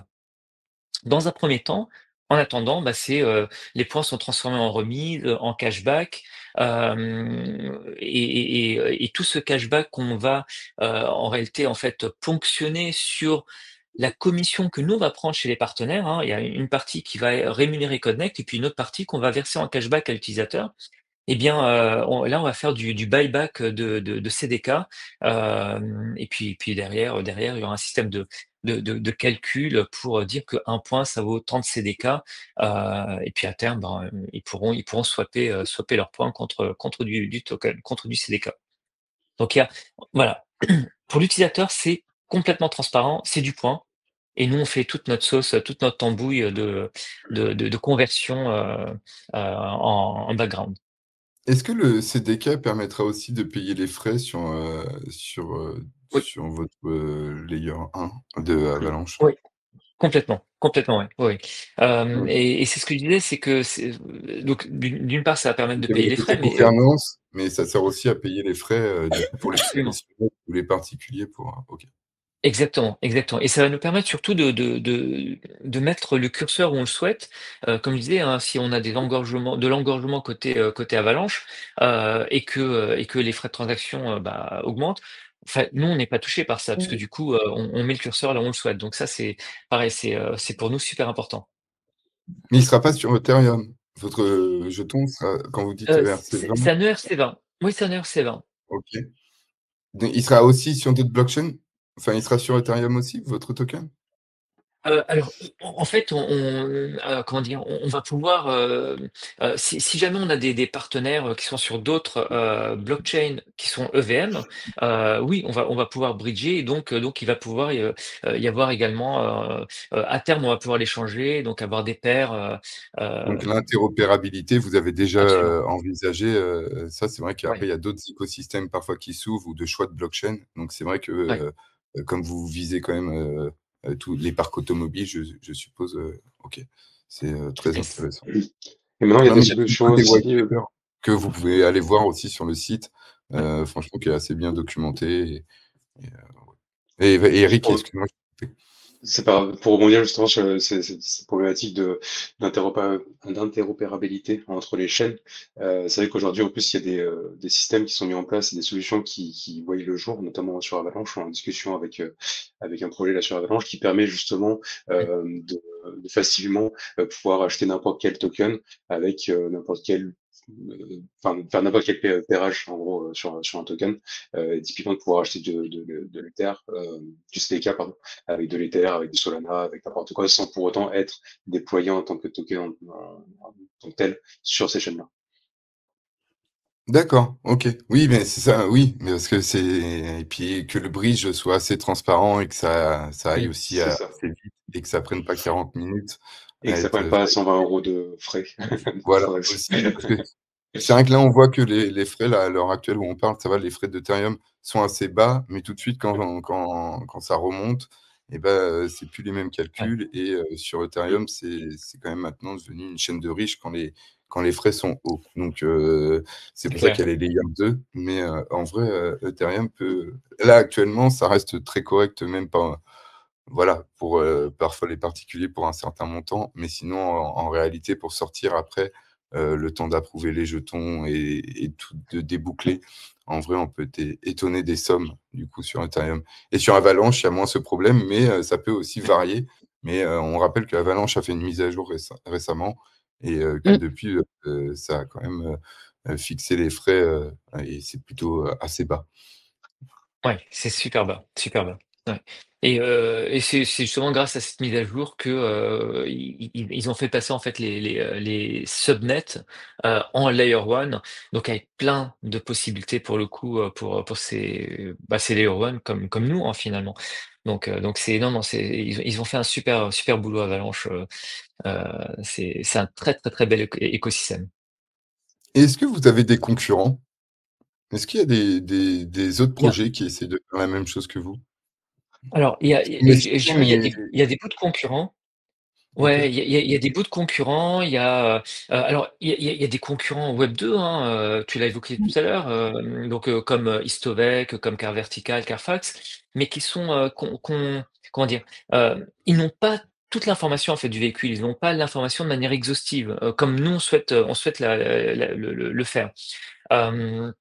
Speaker 2: Dans un premier temps, en attendant, bah, les points sont transformés en remise, en cashback, et tout ce cashback qu'on va, en réalité, en fait, ponctionner sur la commission que nous, on va prendre chez les partenaires, hein. Il y a une partie qui va rémunérer Connect et puis une autre partie qu'on va verser en cashback à l'utilisateur. Eh bien, on va faire du buyback de CDK, et puis derrière, il y aura un système de calcul pour dire qu'un point, ça vaut tant de CDK, et puis à terme, ben, ils pourront swapper leurs points contre du token, contre du CDK. Donc voilà, pour l'utilisateur, c'est complètement transparent, c'est du point et nous, on fait toute notre sauce, toute notre tambouille de conversion, en background.
Speaker 3: Est-ce que le CDK permettra aussi de payer les frais
Speaker 2: Oui.
Speaker 3: sur votre, layer 1 de Avalanche?
Speaker 2: Oui. Complètement, ouais. Oui, oui.
Speaker 3: OK.
Speaker 2: Et c'est ce que je disais, c'est que donc d'une part, ça va permettre de
Speaker 3: Il y avait
Speaker 2: payer
Speaker 3: le
Speaker 2: les
Speaker 3: côté
Speaker 2: frais, mais
Speaker 3: gouvernance, mais ça sert aussi à payer les frais, du coup, pour les
Speaker 2: absolument.
Speaker 3: professionnels ou les particuliers pour OK.
Speaker 2: Exactement, exactement. Et ça va nous permettre surtout de mettre le curseur où on le souhaite. Comme je disais, hein, si on a de l'engorgement côté Avalanche, et que les frais de transaction, bah, augmentent, enfin, nous, on n'est pas touché par ça, parce que
Speaker 1: Mmh.
Speaker 2: du coup, on met le curseur là où on le souhaite. Donc ça, c'est pareil, c'est pour nous super important.
Speaker 3: Mais il sera pas sur Ethereum? Votre, jeton sera quand vous dites
Speaker 2: C'est
Speaker 3: ERC20?
Speaker 2: un ERC20. Oui, c'est un ERC20.
Speaker 3: OK. Il sera aussi sur d'autres blockchains? Enfin, il sera sur Ethereum aussi, votre token?
Speaker 2: Alors, en fait, comment dire? On va pouvoir, si jamais on a des partenaires, qui sont sur d'autres, blockchains qui sont EVM, oui, on va pouvoir bridger et donc il va pouvoir y avoir également, à terme, on va pouvoir l'échanger, donc avoir des paires,
Speaker 3: Donc l'interopérabilité, vous avez déjà,
Speaker 2: absolument.
Speaker 3: envisagé, ça, c'est vrai qu'après
Speaker 2: Ouais,
Speaker 3: il y a d'autres écosystèmes parfois qui s'ouvrent ou de choix de blockchain. Donc c'est vrai que,
Speaker 2: ouais.
Speaker 3: comme vous visez quand même, tous les parcs automobiles, je suppose, OK, c'est, très
Speaker 2: Yes.
Speaker 3: intéressant.
Speaker 4: Et maintenant, il y a
Speaker 3: Non,
Speaker 4: des
Speaker 3: mais il y a tout
Speaker 4: solutions
Speaker 3: un des
Speaker 4: aussi.
Speaker 3: white papers que vous pouvez aller voir aussi sur le site, franchement qui est assez bien documenté et
Speaker 4: Juste
Speaker 3: Eric,
Speaker 4: pour,
Speaker 3: excuse-moi, je t'ai coupé.
Speaker 4: C'est pas pour rebondir justement sur cette problématique d'interopérabilité entre les chaînes. C'est vrai qu'aujourd'hui, en plus, il y a des systèmes qui sont mis en place et des solutions qui voient le jour, notamment sur Avalanche. On est en discussion avec un projet là sur Avalanche qui permet justement de facilement pouvoir acheter n'importe quel token avec n'importe quel enfin, faire n'importe quel pairage en gros sur un token, et typiquement de pouvoir acheter de l'Ether, du CDK, pardon, avec de l'Ether, avec du Solana, avec n'importe quoi, sans pour autant être déployé en tant que token en tant que tel sur ces chaînes-là.
Speaker 3: D'accord, OK. Oui, mais c'est ça, oui, mais parce que c'est et puis que le bridge soit assez transparent et que ça aille
Speaker 2: Oui,
Speaker 3: aussi
Speaker 4: C'est ça.
Speaker 3: assez vite et que ça prenne pas 40 minutes
Speaker 4: Et
Speaker 3: à
Speaker 4: que ça
Speaker 3: être,
Speaker 4: prenne pas 120 € de frais de
Speaker 3: voilà,
Speaker 4: transaction.
Speaker 3: aussi, parce que c'est vrai que là, on voit que les frais, là, à l'heure actuelle où on parle, ça va, les frais d'Ethereum sont assez bas, mais tout de suite, quand ça remonte, et ben, c'est plus les mêmes
Speaker 2: ouais,
Speaker 3: calculs et sur Ethereum, c'est quand même maintenant devenu une chaîne de riches quand les frais sont hauts. Donc c'est
Speaker 2: c'est
Speaker 3: pour ça
Speaker 2: clair.
Speaker 3: qu'il y a les layers 2, mais en vrai, Ethereum peut là, actuellement, ça reste très correct, même pas voilà, pour, parfois les particuliers pour un certain montant, mais sinon en réalité pour sortir après, le temps d'approuver les jetons et tout de déboucler, en vrai on peut être étonné des sommes du coup sur Ethereum. Et sur Avalanche, il y a moins ce problème, mais ça peut aussi varier. Mais on rappelle qu'Avalanche a fait une mise à jour récemment et que
Speaker 1: Mmh.
Speaker 3: depuis, ça a quand même, fixé les frais, et c'est plutôt, assez bas.
Speaker 2: Ouais, c'est super bas, super bas. Ouais. Et c'est justement grâce à cette mise à jour que, ils ont fait passer en fait les subnets, en layer one, donc avec plein de possibilités pour le coup, pour ces layer one comme nous, hein, finalement. Donc c'est non, non, ils ont fait un super boulot Avalanche, c'est un très, très, très bel écosystème.
Speaker 3: Et est-ce que vous avez des concurrents? Est-ce qu'il y a des autres
Speaker 2: Il y a
Speaker 3: projets qui essaient de faire la même chose que vous?
Speaker 2: alors il y a
Speaker 3: Estimation,
Speaker 2: je dirais
Speaker 3: mais
Speaker 2: il y a des bouts de concurrents.
Speaker 3: OK.
Speaker 2: Ouais, il y a des bouts de concurrents, alors il y a des concurrents Web 2, hein, tu l'as évoqué tout à l'heure, donc comme, Istovec, comme Car Vertical, Carfax, mais qui sont, comment dire? Ils n'ont pas toute l'information en fait du véhicule, ils n'ont pas l'information de manière exhaustive, comme nous on souhaite le faire. Hem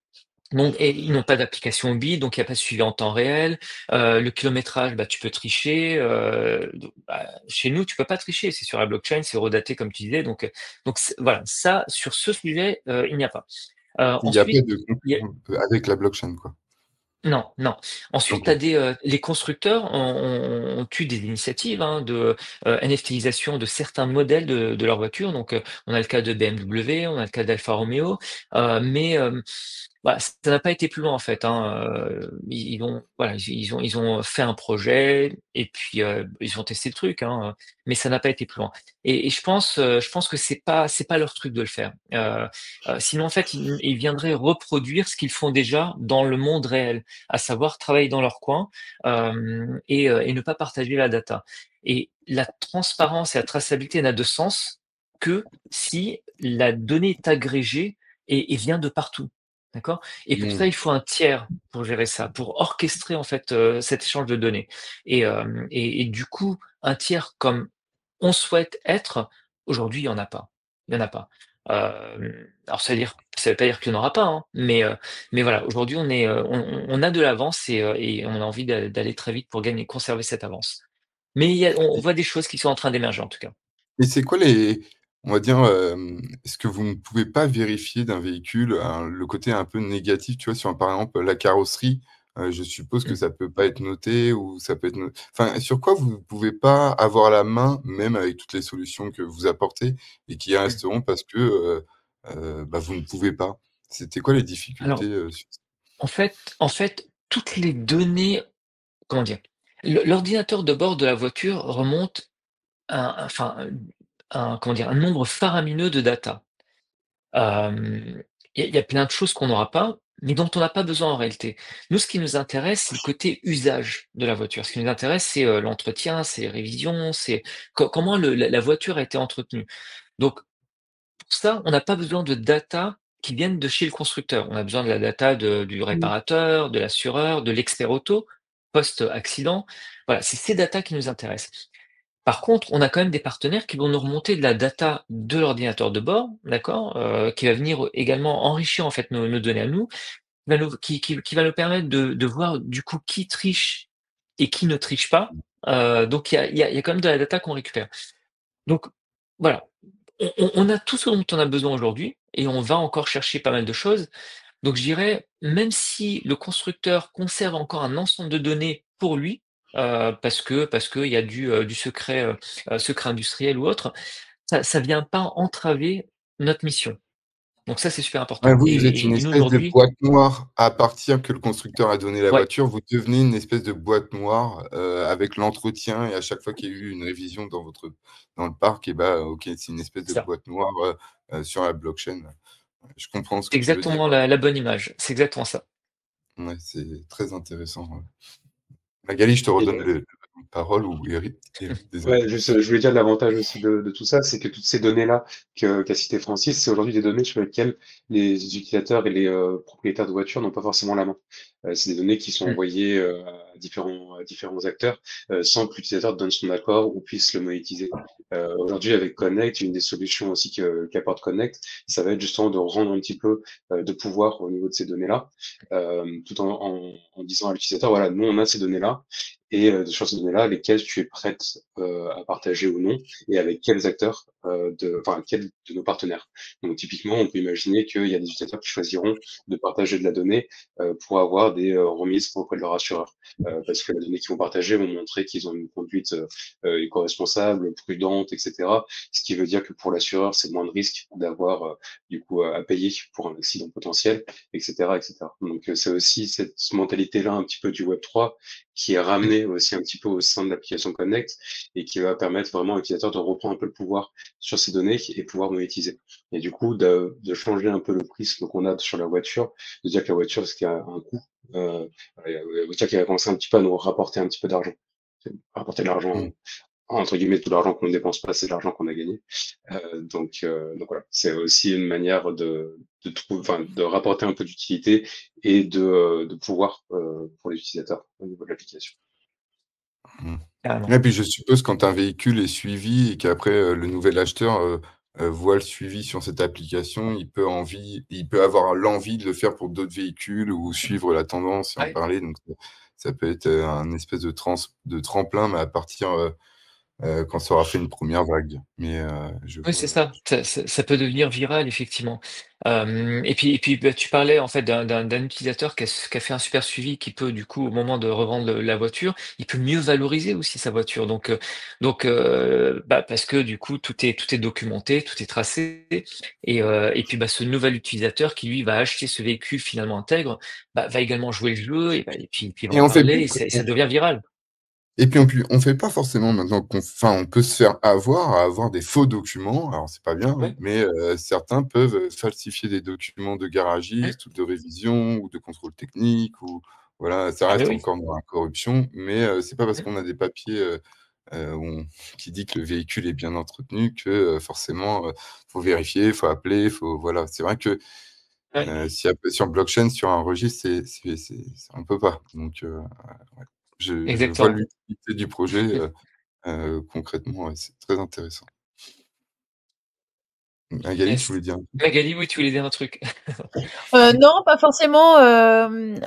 Speaker 2: Donc et ils n'ont pas d'application mobile, donc il y a pas de suivi en temps réel. Le kilométrage, bah, tu peux tricher, donc bah, chez nous, tu peux pas tricher, c'est sur la blockchain, c'est redaté comme tu disais, donc c voilà, ça, sur ce sujet, il n'y a pas.
Speaker 3: Il n'y a pas
Speaker 2: Ensuite,
Speaker 3: de
Speaker 2: il y a
Speaker 3: concurrent, avec la blockchain, quoi?
Speaker 2: non, non. Ensuite, tu
Speaker 3: OK.
Speaker 2: as les constructeurs ont eu des initiatives, hein, de, NFTisation de certains modèles de leurs voitures, donc on a le cas de BMW, on a le cas d'Alfa Romeo, mais bah, ça n'a pas été plus loin en fait, hein, ils ont voilà, ils ont fait un projet et puis, ils ont testé le truc, hein, mais ça n'a pas été plus loin et je pense que c'est pas leur truc de le faire. Sinon en fait, ils viendraient reproduire ce qu'ils font déjà dans le monde réel, à savoir travailler dans leur coin, et ne pas partager la data et la transparence et la traçabilité n'a de sens que si la donnée est agrégée et vient de partout. D'accord? Et pour ça,
Speaker 3: Mmh.
Speaker 2: il faut un tiers pour gérer ça, pour orchestrer en fait, cet échange de données et du coup, un tiers comme on souhaite être, aujourd'hui, il y en a pas. Il y en a pas. Alors ça veut pas dire qu'il y en aura pas, hein, mais voilà, aujourd'hui on a de l'avance et on a envie d'aller très vite pour conserver cette avance. Mais on voit des choses qui sont en train d'émerger en tout cas.
Speaker 3: Et c'est quoi les on va dire, ce que vous ne pouvez pas vérifier d'un véhicule, le côté un peu négatif, tu vois? Sur par exemple la carrosserie, je suppose que
Speaker 2: Mmh.
Speaker 3: ça peut pas être noté ou ça peut être enfin, sur quoi vous ne pouvez pas avoir la main, même avec toutes les solutions que vous apportez et qui
Speaker 2: Mmh.
Speaker 3: resteront parce que, bah, vous ne pouvez pas? C'était quoi les difficultés,
Speaker 2: Alors,
Speaker 3: sur ça?
Speaker 2: en fait, toutes les données, comment dire? L'ordinateur de bord de la voiture remonte enfin, comment dire? Un nombre faramineux de data. Hem, il y a plein de choses qu'on n'aura pas, mais dont on n'a pas besoin en réalité. Nous, ce qui nous intéresse, c'est le côté usage de la voiture. Ce qui nous intéresse, c'est, l'entretien, c'est les révisions, c'est comment la voiture a été entretenue. Donc pour ça, on n'a pas besoin de data qui viennent de chez le constructeur. On a besoin de la data du
Speaker 1: Mmh.
Speaker 2: réparateur, de l'assureur, de l'expert auto, post-accident. Voilà, c'est ces datas qui nous intéressent. Par contre, on a quand même des partenaires qui vont nous remonter de la data de l'ordinateur de bord, d'accord? Qui va venir également enrichir en fait nos données à nous, qui va nous permettre de voir du coup qui triche et qui ne triche pas. Donc il y a quand même de la data qu'on récupère. Donc voilà, on a tout ce dont on a besoin aujourd'hui et on va encore chercher pas mal de choses. Donc je dirais, même si le constructeur conserve encore un ensemble de données pour lui, parce qu'il y a du secret industriel ou autre, ça vient pas entraver notre mission. Donc ça, c'est super
Speaker 3: Ouais,
Speaker 2: important
Speaker 3: vous, vous êtes une
Speaker 2: et nous
Speaker 3: espèce de
Speaker 2: aujourd'hui
Speaker 3: boîte noire à partir que le constructeur a donné la
Speaker 2: ouais,
Speaker 3: voiture, vous devenez une espèce de boîte noire, avec l'entretien et à chaque fois qu'il y a eu une révision dans le parc et bah, OK, c'est une espèce de
Speaker 2: c'est ça.
Speaker 3: boîte noire, sur la blockchain. Je comprends ce
Speaker 2: C'est
Speaker 3: que tu veux dire,
Speaker 2: exactement
Speaker 3: ouais.
Speaker 2: la bonne image. C'est exactement ça.
Speaker 3: Ouais, c'est très intéressant, ouais. Magali, je te
Speaker 4: Et
Speaker 3: redonne le la parole ou Eric, désolé.
Speaker 4: ouais, juste, je voulais dire l'avantage aussi de tout ça, c'est que toutes ces données-là qu'a cité Francis, c'est aujourd'hui des données sur lesquelles les utilisateurs et les propriétaires de voitures n'ont pas forcément la main. C'est des données qui sont
Speaker 2: Mmh.
Speaker 4: envoyées différents acteurs sans que l'utilisateur donne son accord ou puisse le monétiser. Aujourd'hui, avec Connect, une des solutions aussi qu'apporte Connect, ça va être justement de rendre un petit peu de pouvoir au niveau de ces données-là, tout en disant à l'utilisateur, voilà, nous on a ces données-là, et sur ces données-là, lesquelles tu es prête à partager ou non, et avec quels acteurs, enfin quels de nos partenaires. Donc typiquement, on peut imaginer qu'il y a des utilisateurs qui choisiront de partager de la donnée pour avoir des remises auprès de leur assureur, parce que les données qu'ils vont partager vont montrer qu'ils ont une conduite éco-responsable, prudente, etc. Ce qui veut dire que pour l'assureur, c'est moins de risque d'avoir du coup à payer pour un accident potentiel, etc., etc. Donc c'est aussi cette mentalité-là un petit peu du Web3 qui est ramenée aussi un petit peu au sein de l'application Connect et qui va permettre vraiment à l'utilisateur de reprendre un peu le pouvoir sur ces données et pouvoir monétiser. Et du coup, de changer un peu le prisme qu'on a sur la voiture, de dire que la voiture, c'est qu'il y a un coût, la voiture qui va commencer un petit peu à nous rapporter un petit peu d'argent. Rapporter de l'argent,
Speaker 3: Mmh.
Speaker 4: entre guillemets, tout l'argent qu'on ne dépense pas, c'est de l'argent qu'on a gagné. Donc voilà, c'est aussi une manière de rapporter un peu d'utilité et de pouvoir pour les utilisateurs au niveau de l'application.
Speaker 3: Mmh.
Speaker 2: Carrément.
Speaker 3: Et puis je suppose quand un véhicule est suivi et qu'après, le nouvel acheteur, voit le suivi sur cette application, il peut avoir l'envie de le faire pour d'autres véhicules ou suivre la tendance et en
Speaker 2: Ouais.
Speaker 3: parler, donc ça peut être, un espèce de tremplin, mais à partir, quand ça aura fait une première vague. Mais, je
Speaker 2: Oui,
Speaker 3: vois,
Speaker 2: c'est ça. Ça peut devenir viral, effectivement. Et puis, bah, tu parlais en fait d'un utilisateur qui a fait un super suivi, qui peut du coup, au moment de revendre la voiture, il peut mieux valoriser aussi sa voiture. Bah, parce que du coup, tout est documenté, tout est tracé. Et puis, bah, ce nouvel utilisateur qui lui va acheter ce véhicule finalement intègre, bah, va également jouer le jeu et puis va
Speaker 3: et
Speaker 2: en
Speaker 3: on fait
Speaker 2: parler
Speaker 3: plus
Speaker 2: et ça devient viral.
Speaker 3: Et puis on fait pas forcément maintenant on peut se faire avoir à avoir des faux documents, alors c'est pas bien, hein,
Speaker 2: Ouais.
Speaker 3: mais certains peuvent, falsifier des documents de
Speaker 2: Mmh.
Speaker 3: garagistes ou de révision ou de contrôle technique ou voilà, ça
Speaker 2: Ah beh,
Speaker 3: reste
Speaker 2: oui.
Speaker 3: encore dans la corruption, mais c'est pas parce
Speaker 2: Mmh.
Speaker 3: qu'on a des papiers, où on qui dit que le véhicule est bien entretenu que, forcément, faut vérifier, faut appeler, faut voilà. C'est vrai que,
Speaker 2: Ouais,
Speaker 3: s'il y a sur blockchain, sur un registre, c'est on peut pas, donc ouais. Je vois
Speaker 2: exactement.
Speaker 3: l'utilité du projet, concrètement, ouais, c'est très intéressant. Magali, tu
Speaker 2: Yes.
Speaker 3: voulais dire un truc?
Speaker 2: Magali, oui, tu voulais dire un truc?
Speaker 1: Non, pas forcément.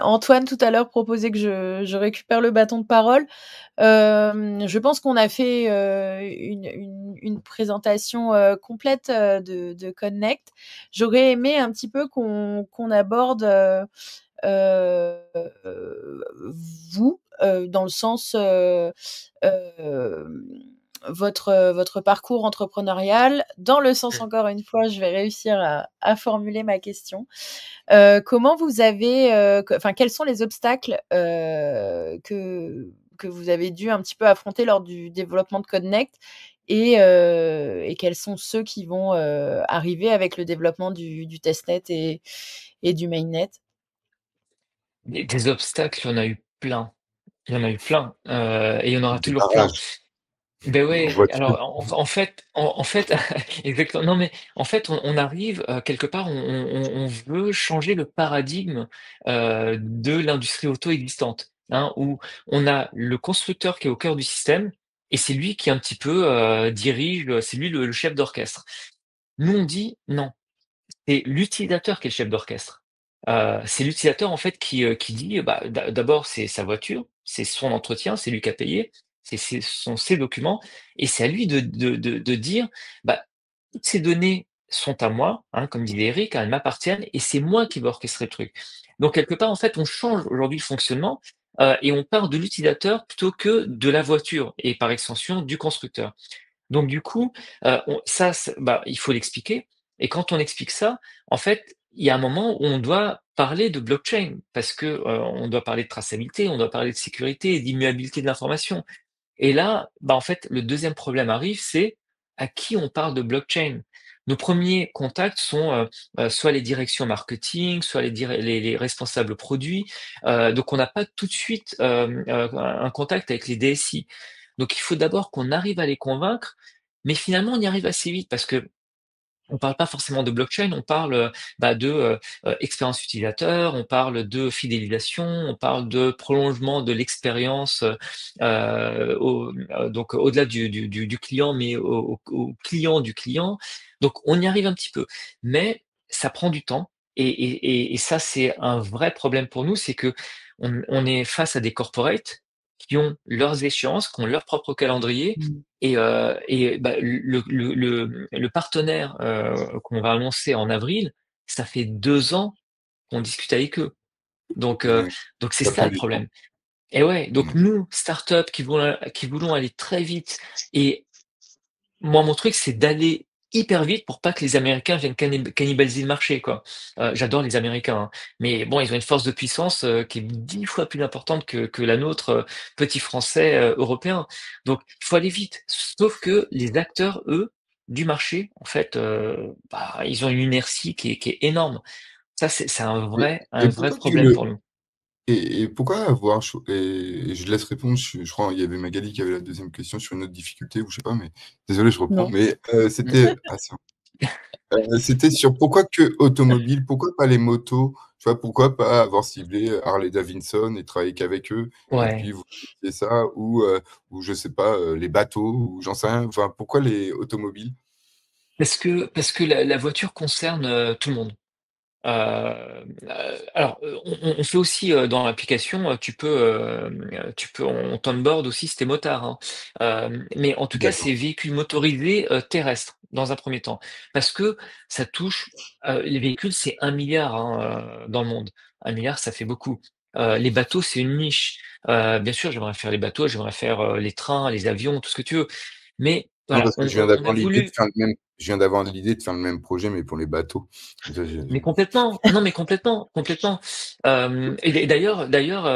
Speaker 1: Antoine, tout à l'heure, proposait que je récupère le bâton de parole. Je pense qu'on a fait une présentation complète de Connect. J'aurais aimé un petit peu qu'on aborde euh, vous, dans le sens votre parcours entrepreneurial, dans le sens, encore une fois, je vais réussir à formuler ma question. Comment vous avez, enfin, quels sont les obstacles que vous avez dû un petit peu affronter lors du développement de Connect et quels sont ceux qui vont arriver avec le développement du testnet et du mainnet?
Speaker 2: Des obstacles, il y en a eu plein. Il y en a eu plein, et il y en
Speaker 3: Le
Speaker 2: aura toujours plein.
Speaker 3: démarrage
Speaker 2: Ben
Speaker 3: en
Speaker 2: ouais,
Speaker 3: voiture.
Speaker 2: alors en fait exactement, non mais en fait on arrive, quelque part, on veut changer le paradigme, de l'industrie auto existante, hein, où on a le constructeur qui est au cœur du système et c'est lui qui un petit peu, dirige, c'est lui le chef d'orchestre. Nous on dit: «Non». C'est l'utilisateur qui est le chef d'orchestre. C'est l'utilisateur en fait qui dit, bah, d'abord c'est sa voiture, c'est son entretien, c'est lui qui a payé, sont ses documents et c'est à lui de dire: «Bah, toutes ces données sont à moi», hein, comme disait Eric, hein, «elles m'appartiennent et c'est moi qui vais orchestrer le truc». Donc quelque part en fait on change aujourd'hui le fonctionnement, et on part de l'utilisateur plutôt que de la voiture et par extension du constructeur. Donc du coup, on ça, bah, il faut l'expliquer et quand on explique ça, en fait, il y a un moment où on doit parler de blockchain parce que, on doit parler de traçabilité, on doit parler de sécurité et d'immuabilité de l'information et là, bah, en fait, le deuxième problème arrive, c'est à qui on parle de blockchain? Nos premiers contacts sont, soit les directions marketing, soit les responsables produits, donc on n'a pas tout de suite, un contact avec les DSI. Donc il faut d'abord qu'on arrive à les convaincre, mais finalement on y arrive assez vite parce que on parle pas forcément de blockchain, on parle de expérience utilisateur, on parle de fidélisation, on parle de prolongement de l'expérience, donc au-delà du client, mais au client du client. Donc on y arrive un petit peu, mais ça prend du temps et ça, c'est un vrai problème pour nous, c'est que on est face à des corporates qui ont leurs échéances, qui ont leur propre calendrier
Speaker 1: Mmh.
Speaker 2: et le partenaire, qu'on va annoncer en avril, ça fait 2 ans qu'on discute avec eux. Donc heu,
Speaker 3: Ouais,
Speaker 2: donc c'est
Speaker 3: ça
Speaker 2: ça
Speaker 3: prend
Speaker 2: le
Speaker 3: du temps.
Speaker 2: problème. Et ouais, donc
Speaker 3: Mmh.
Speaker 2: nous, start-up qui voulons aller très vite et moi, mon truc, c'est d'aller hyper vite pour pas que les Américains viennent cannibaliser le marché, quoi. J'adore les Américains, hein, mais bon, ils ont une force de puissance, qui est 10 fois plus importante que la nôtre, petits Français, européens. Donc il faut aller vite. Sauf que les acteurs, eux, du marché, en fait, ils ont une inertie qui est énorme. Ça, c'est un
Speaker 3: Et
Speaker 2: vrai
Speaker 3: et
Speaker 2: un vrai
Speaker 3: pourquoi
Speaker 2: problème pour nous.
Speaker 3: pourquoi avoir et je laisse répondre, je crois il y avait Magali qui avait la deuxième question sur une autre difficulté ou je sais pas, mais désolé, je reprends,
Speaker 1: Non.
Speaker 3: mais
Speaker 2: Mmh.
Speaker 3: c'était sur pourquoi que automobile? Pourquoi pas les motos? Tu vois, pourquoi pas avoir ciblé Harley Davidson et travailler qu'avec eux et puis
Speaker 2: Ouais,
Speaker 3: vous faisiez ça ou je sais pas, les bateaux ou j'en sais rien, enfin pourquoi les automobiles?
Speaker 2: parce que la voiture concerne, tout le monde. Alors, on fait aussi, dans l'application, on t'onboard aussi si tu motard, hein. Mais en tout cas,
Speaker 3: D'accord.
Speaker 2: c'est véhicules motorisés, terrestres, dans un premier temps. Parce que ça touche, les véhicules, c'est 1 milliard, hein, dans le monde. 1 milliard, ça fait beaucoup. Les bateaux, c'est une niche. Bien sûr, j'aimerais faire les bateaux, j'aimerais faire, les trains, les avions, tout ce que tu veux. Mais
Speaker 3: Non,
Speaker 2: voilà,
Speaker 3: parce que
Speaker 2: on a voulu
Speaker 3: je viens d'avoir l'idée de faire le même projet, mais pour les bateaux. Comme ça,
Speaker 2: Mais complètement, non, mais complètement, complètement. Et d'ailleurs,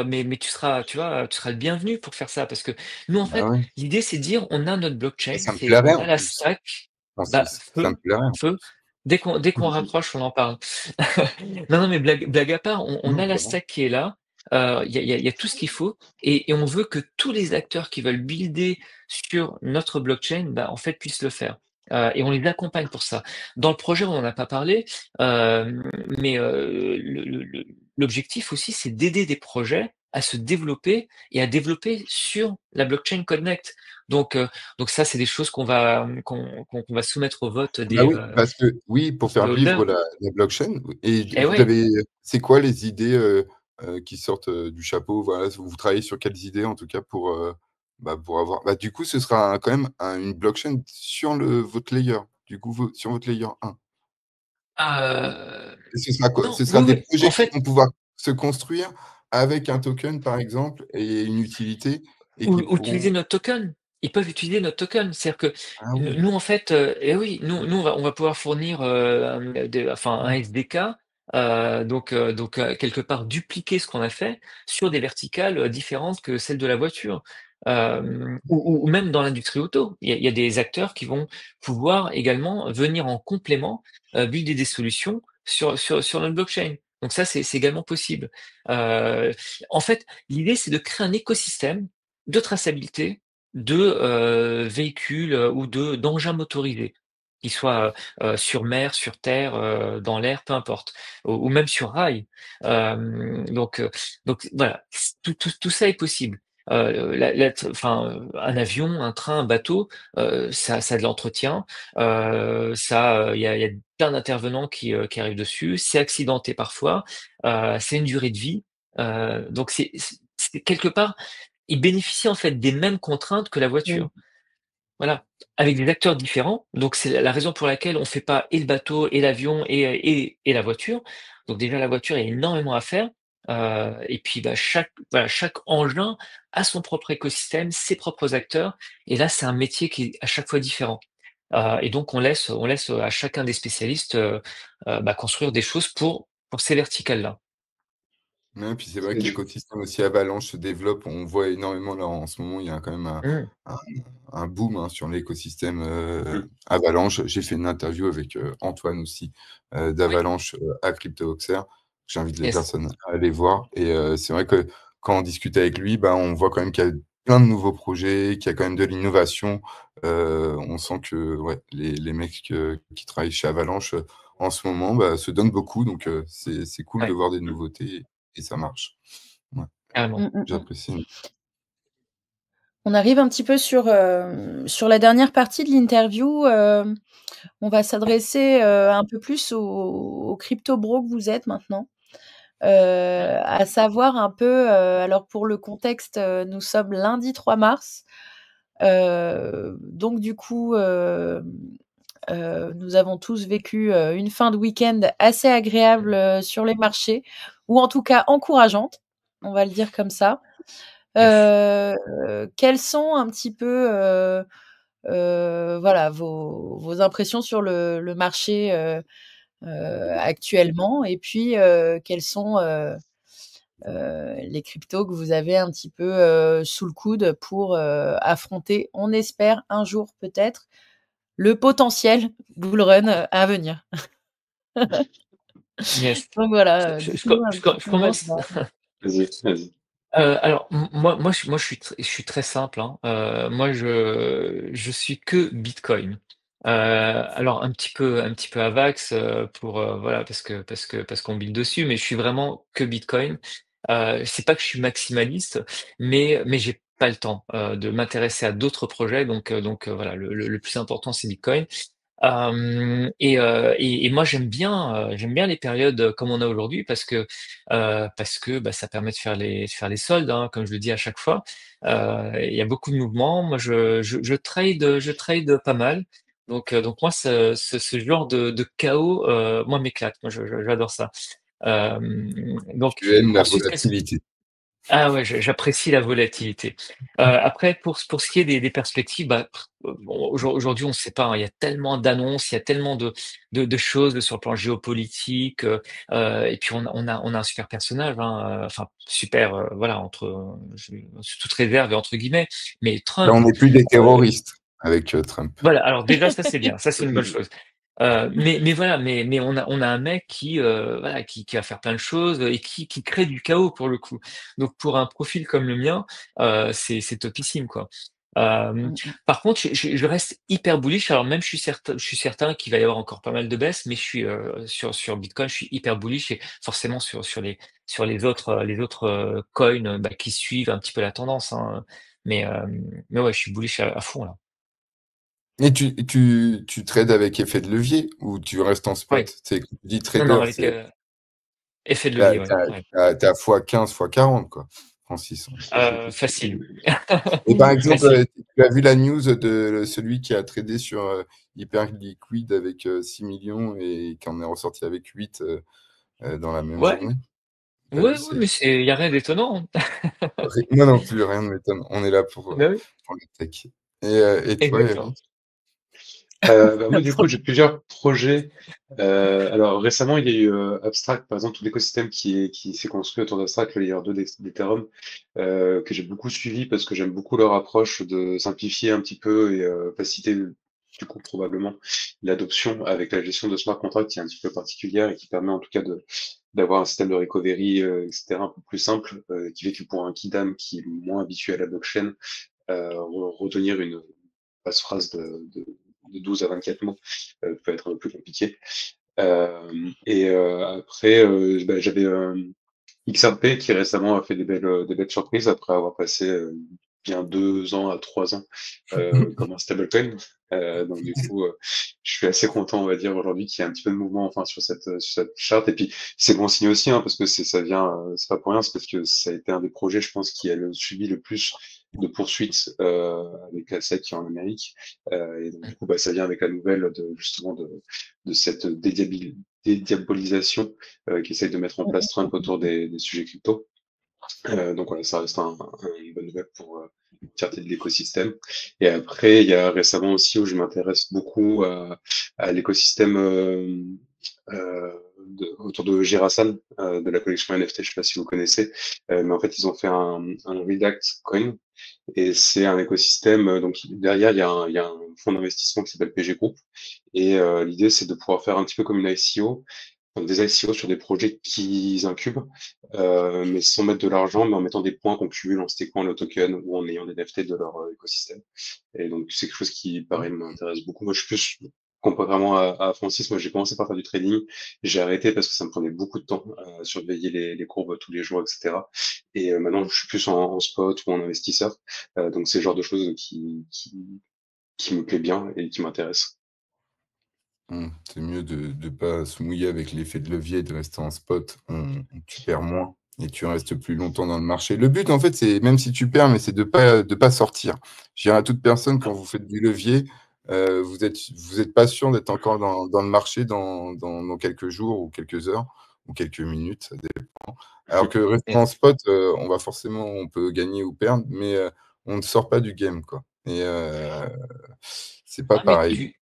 Speaker 2: mais tu seras le bienvenu pour faire ça parce que nous, en
Speaker 3: bah
Speaker 2: fait,
Speaker 3: ouais,
Speaker 2: l'idée, c'est de dire: «On a notre
Speaker 3: et
Speaker 2: blockchain,
Speaker 3: ça me
Speaker 2: c'est
Speaker 3: plairait
Speaker 2: on
Speaker 3: en
Speaker 2: a la
Speaker 3: plus.
Speaker 2: stack,
Speaker 3: Enfin, ça me
Speaker 2: feu,
Speaker 3: plairait en
Speaker 2: feu».
Speaker 3: plus.
Speaker 2: Dès qu'on raccroche, on en parle. Non, non, mais blague à part, on
Speaker 3: Non,
Speaker 2: a la
Speaker 3: clairement.
Speaker 2: stack qui est là, il y a tout ce qu'il faut et on veut que tous les acteurs qui veulent builder sur notre blockchain, en fait, puissent le faire, et on les accompagne pour ça. Dans le projet, on n'en a pas parlé, mais l'objectif aussi, c'est d'aider des projets à se développer et à développer sur la blockchain Connect. Donc, heu, donc ça, c'est des choses qu'on va soumettre au vote
Speaker 3: Bah oui, parce que oui, pour
Speaker 2: des
Speaker 3: faire vivre
Speaker 2: holders.
Speaker 3: la blockchain et
Speaker 2: Eh
Speaker 3: vous
Speaker 2: ouais.
Speaker 3: avez c'est quoi les idées, qui sortent, du chapeau? Voilà, vous travaillez sur quelles idées en tout cas pour avoir du coup, ce sera quand même une blockchain sur votre layer, du coup, sur votre layer 1
Speaker 2: Ah,
Speaker 3: et ce sera quoi?
Speaker 2: non,
Speaker 3: Ce sera
Speaker 2: oui,
Speaker 3: des
Speaker 2: oui. En
Speaker 3: projets qui
Speaker 2: fait,
Speaker 3: vont pouvoir se construire avec un token, par exemple et une utilité et qui
Speaker 2: ou
Speaker 3: pourront
Speaker 2: utiliser notre token. Ils peuvent utiliser notre token. C'est-à-dire que
Speaker 3: ah
Speaker 2: nous
Speaker 3: oui,
Speaker 2: nous, en fait, et oui, nous on va pouvoir fournir, un SDK, quelque part dupliquer ce qu'on a fait sur des verticales, différentes que celles de la voiture. Ou même dans l'industrie auto. Il y a des acteurs qui vont pouvoir également venir en complément, builder des solutions sur notre blockchain. Donc ça, c'est également possible. Heu, En fait, l'idée, c'est de créer un écosystème de traçabilité de, véhicules, ou d'engins motorisés, qu'ils soient, sur mer, sur terre, dans l'air, peu importe, ou même sur rail. Donc voilà, tout ça est possible. Un avion, un train, un bateau, ça a de l'entretien, il y a plein d'intervenants qui arrivent dessus. C'est accidenté parfois, c'est une durée de vie, donc c'est quelque part ils bénéficient en fait des mêmes contraintes que la
Speaker 1: Mmh.
Speaker 2: voiture. Voilà, avec des acteurs différents. Donc c'est la raison pour laquelle on fait pas et le bateau et l'avion et la voiture. Donc déjà la voiture, il y a énormément à faire, et puis, chaque engin a son propre écosystème, ses propres acteurs et là, c'est un métier qui est à chaque fois différent. Et donc on laisse à chacun des spécialistes, construire des choses pour ces verticales-là.
Speaker 3: ouais, puis c'est vrai
Speaker 4: Et
Speaker 3: que
Speaker 4: du
Speaker 3: l'écosystème aussi Avalanche se développe. On voit énormément là en ce moment, il y a quand même
Speaker 2: Mmh,
Speaker 3: un un boom, hein, sur l'écosystème,
Speaker 4: mmh,
Speaker 3: Avalanche. J'ai fait une interview avec, Antoine aussi,
Speaker 2: oui,
Speaker 3: d'Avalanche, à CryptoVoxer. J'invite les
Speaker 2: yes.
Speaker 3: personnes à aller voir et c'est vrai que quand on discute avec lui, on voit quand même qu'il y a plein de nouveaux projets, qu'il y a quand même de l'innovation. On sent que ouais, les mecs qui travaillent chez Avalanche, en ce moment, bah, se donnent beaucoup donc c'est cool de
Speaker 2: Ouais,
Speaker 3: voir des
Speaker 2: mmh,
Speaker 3: nouveautés et ça marche. Ouais,
Speaker 2: carrément.
Speaker 1: Mmh, mmh, mmh.
Speaker 3: j'apprécie.
Speaker 1: On arrive un petit peu sur la dernière partie de l'interview. On va s'adresser, un peu plus aux crypto bros que vous êtes maintenant. À savoir un peu, alors pour le contexte, nous sommes lundi 3 mars. Donc du coup, nous avons tous vécu, une fin de week-end assez agréable, sur les marchés ou en tout cas encourageante, on va le dire comme ça.
Speaker 2: Yes.
Speaker 1: Quelles sont un petit peu, voilà vos impressions sur le marché, actuellement et puis, quels sont, les cryptos que vous avez un petit peu, sous le coude pour, affronter, on espère un jour peut-être, le potentiel bull run, à venir.
Speaker 2: Yes.
Speaker 1: Donc voilà,
Speaker 2: Je je
Speaker 1: dites-nous un petit
Speaker 2: je
Speaker 1: peu votre
Speaker 2: commence?
Speaker 1: vibe.
Speaker 4: Vas-y, vas-y.
Speaker 2: Alors moi je suis très simple, hein. Moi je suis que Bitcoin. Alors un petit peu Avax, pour, voilà parce qu'on build dessus, mais je suis vraiment que Bitcoin. C'est pas que je suis maximaliste, mais j'ai pas le temps, de m'intéresser à d'autres projets donc voilà le plus important c'est Bitcoin. Et moi j'aime bien les périodes, comme on a aujourd'hui parce que, bah, ça permet de faire les soldes, hein, comme je le dis à chaque fois. Il y a beaucoup de mouvements. Moi je trade pas mal. Donc moi ce genre de chaos, moi m'éclate. Moi j'adore ça. Donc
Speaker 3: Tu aimes la
Speaker 2: ensuite qu'est-ce
Speaker 3: volatilité.
Speaker 2: ah ouais, j'apprécie la volatilité. Après pour ce qui est des perspectives, bah, bon, aujourd'hui on ne sait pas, hein, il y a tellement d'annonces, il y a tellement de choses sur le plan géopolitique, et puis on a un super personnage, hein, enfin super, voilà sous toute réserve et entre guillemets, mais
Speaker 3: Là,
Speaker 2: Trump,
Speaker 3: on n'est plus des
Speaker 2: heu
Speaker 3: terroristes avec, Trump.
Speaker 2: voilà, alors déjà ça c'est bien, ça c'est une bonne chose. Mais voilà, mais on a un mec qui, voilà, qui va faire plein de choses, et qui crée du chaos pour le coup. Donc pour un profil comme le mien, c'est topissime, quoi. Hem,
Speaker 1: Mmh mh.
Speaker 2: Par contre, je reste hyper bullish, alors même je suis certain qu'il va y avoir encore pas mal de baisses, mais je suis, sur Bitcoin, je suis hyper bullish et forcément sur les autres, coins, bah, qui suivent un petit peu la tendance, hein, mais ouais, je suis bullish à fond là.
Speaker 3: Et tu trades avec effet de levier ou tu restes en
Speaker 2: Oui.
Speaker 3: spot? Tu sais, quand tu dis
Speaker 2: Non, non,
Speaker 3: trader,
Speaker 2: avec,
Speaker 3: c'est
Speaker 2: effet de
Speaker 3: tu as
Speaker 2: levier, ouais, ouais.
Speaker 3: tu as fois 15 fois 40 quoi, Francis.
Speaker 2: Facile.
Speaker 3: Et par
Speaker 1: Mmh.
Speaker 3: exemple,
Speaker 2: Facile.
Speaker 3: tu as vu la news de celui qui a tradé sur, Hyperliquid avec, 6 000 000 et qui en est ressorti avec 8 dans la même
Speaker 2: Ouais,
Speaker 3: journée? Tu as vu?
Speaker 2: ouais, ouais, mais il y a rien d'étonnant, hein.
Speaker 3: Moi non plus, rien ne m'étonne. On est là
Speaker 2: Bah oui,
Speaker 3: pour la tech. Et toi,
Speaker 2: exactement.
Speaker 3: Eric?
Speaker 4: Bah, moi, du coup, j'ai plusieurs projets. Alors, récemment, il y a eu Abstract, par exemple, tout l'écosystème qui s'est construit autour d'Abstract, le layer 2 d'Ethereum, que j'ai beaucoup suivi parce que j'aime beaucoup leur approche de simplifier un petit peu et faciliter, du coup, probablement l'adoption avec la gestion de smart contracts qui est un petit peu particulière et qui permet en tout cas d'avoir un système de recovery, etc., un peu plus simple, qui fait que pour un Kidam qui est moins habitué à la blockchain, retenir une passphrase de 12 à 24 mots peut être un peu plus compliqué. Après, bah, j'avais XRP qui récemment a fait des belles surprises après avoir passé bien 2 ans à 3 ans comme un stablecoin. Donc du coup, je suis assez content, on va dire, aujourd'hui qu'il y ait un petit peu de mouvement enfin sur cette charte. Et puis c'est bon signe aussi, hein, parce que ça vient, c'est pas pour rien, c'est parce que ça a été un des projets, je pense, qui a subi le plus de poursuites avec la SEC en Amérique. Et donc du coup, bah, ça vient avec la nouvelle de justement de cette dédiabolisation qui essaye de mettre en place Trump autour des sujets crypto. Donc voilà, ça reste une bonne nouvelle pour une fierté de l'écosystème. Et après, il y a récemment aussi où je m'intéresse beaucoup à l'écosystème autour de Girasan, de la collection NFT, je sais pas si vous connaissez, mais en fait, ils ont fait un Redact Coin, et c'est un écosystème, donc derrière, il y a un fonds d'investissement qui s'appelle PG Group, et l'idée, c'est de pouvoir faire un petit peu comme une ICO, des ICO sur des projets qu'ils incubent, mais sans mettre de l'argent, mais en mettant des points qu'on cumule en stakant le token ou en ayant des NFT de leur écosystème. Et donc, c'est quelque chose qui, pareil, m'intéresse beaucoup. Moi, je suis plus, contrairement à Francis, moi, j'ai commencé par faire du trading. J'ai arrêté parce que ça me prenait beaucoup de temps à surveiller les courbes tous les jours, etc. Et maintenant, je suis plus en spot ou en investisseur. Donc, c'est le genre de choses qui me plaît bien et qui m'intéresse.
Speaker 3: C'est mieux de ne pas se mouiller avec l'effet de levier et de rester en spot. Tu perds moins et tu restes plus longtemps dans le marché. Le but, en fait, c'est, même si tu perds, mais c'est de pas sortir. Je dirais à toute personne, quand vous faites du levier, vous êtes pas sûr d'être encore dans le marché dans quelques jours ou quelques heures ou quelques minutes, ça dépend. Alors que rester en spot, on peut gagner ou perdre, mais on ne sort pas du game, quoi. Et c'est pas
Speaker 2: Ah, mais
Speaker 3: pareil.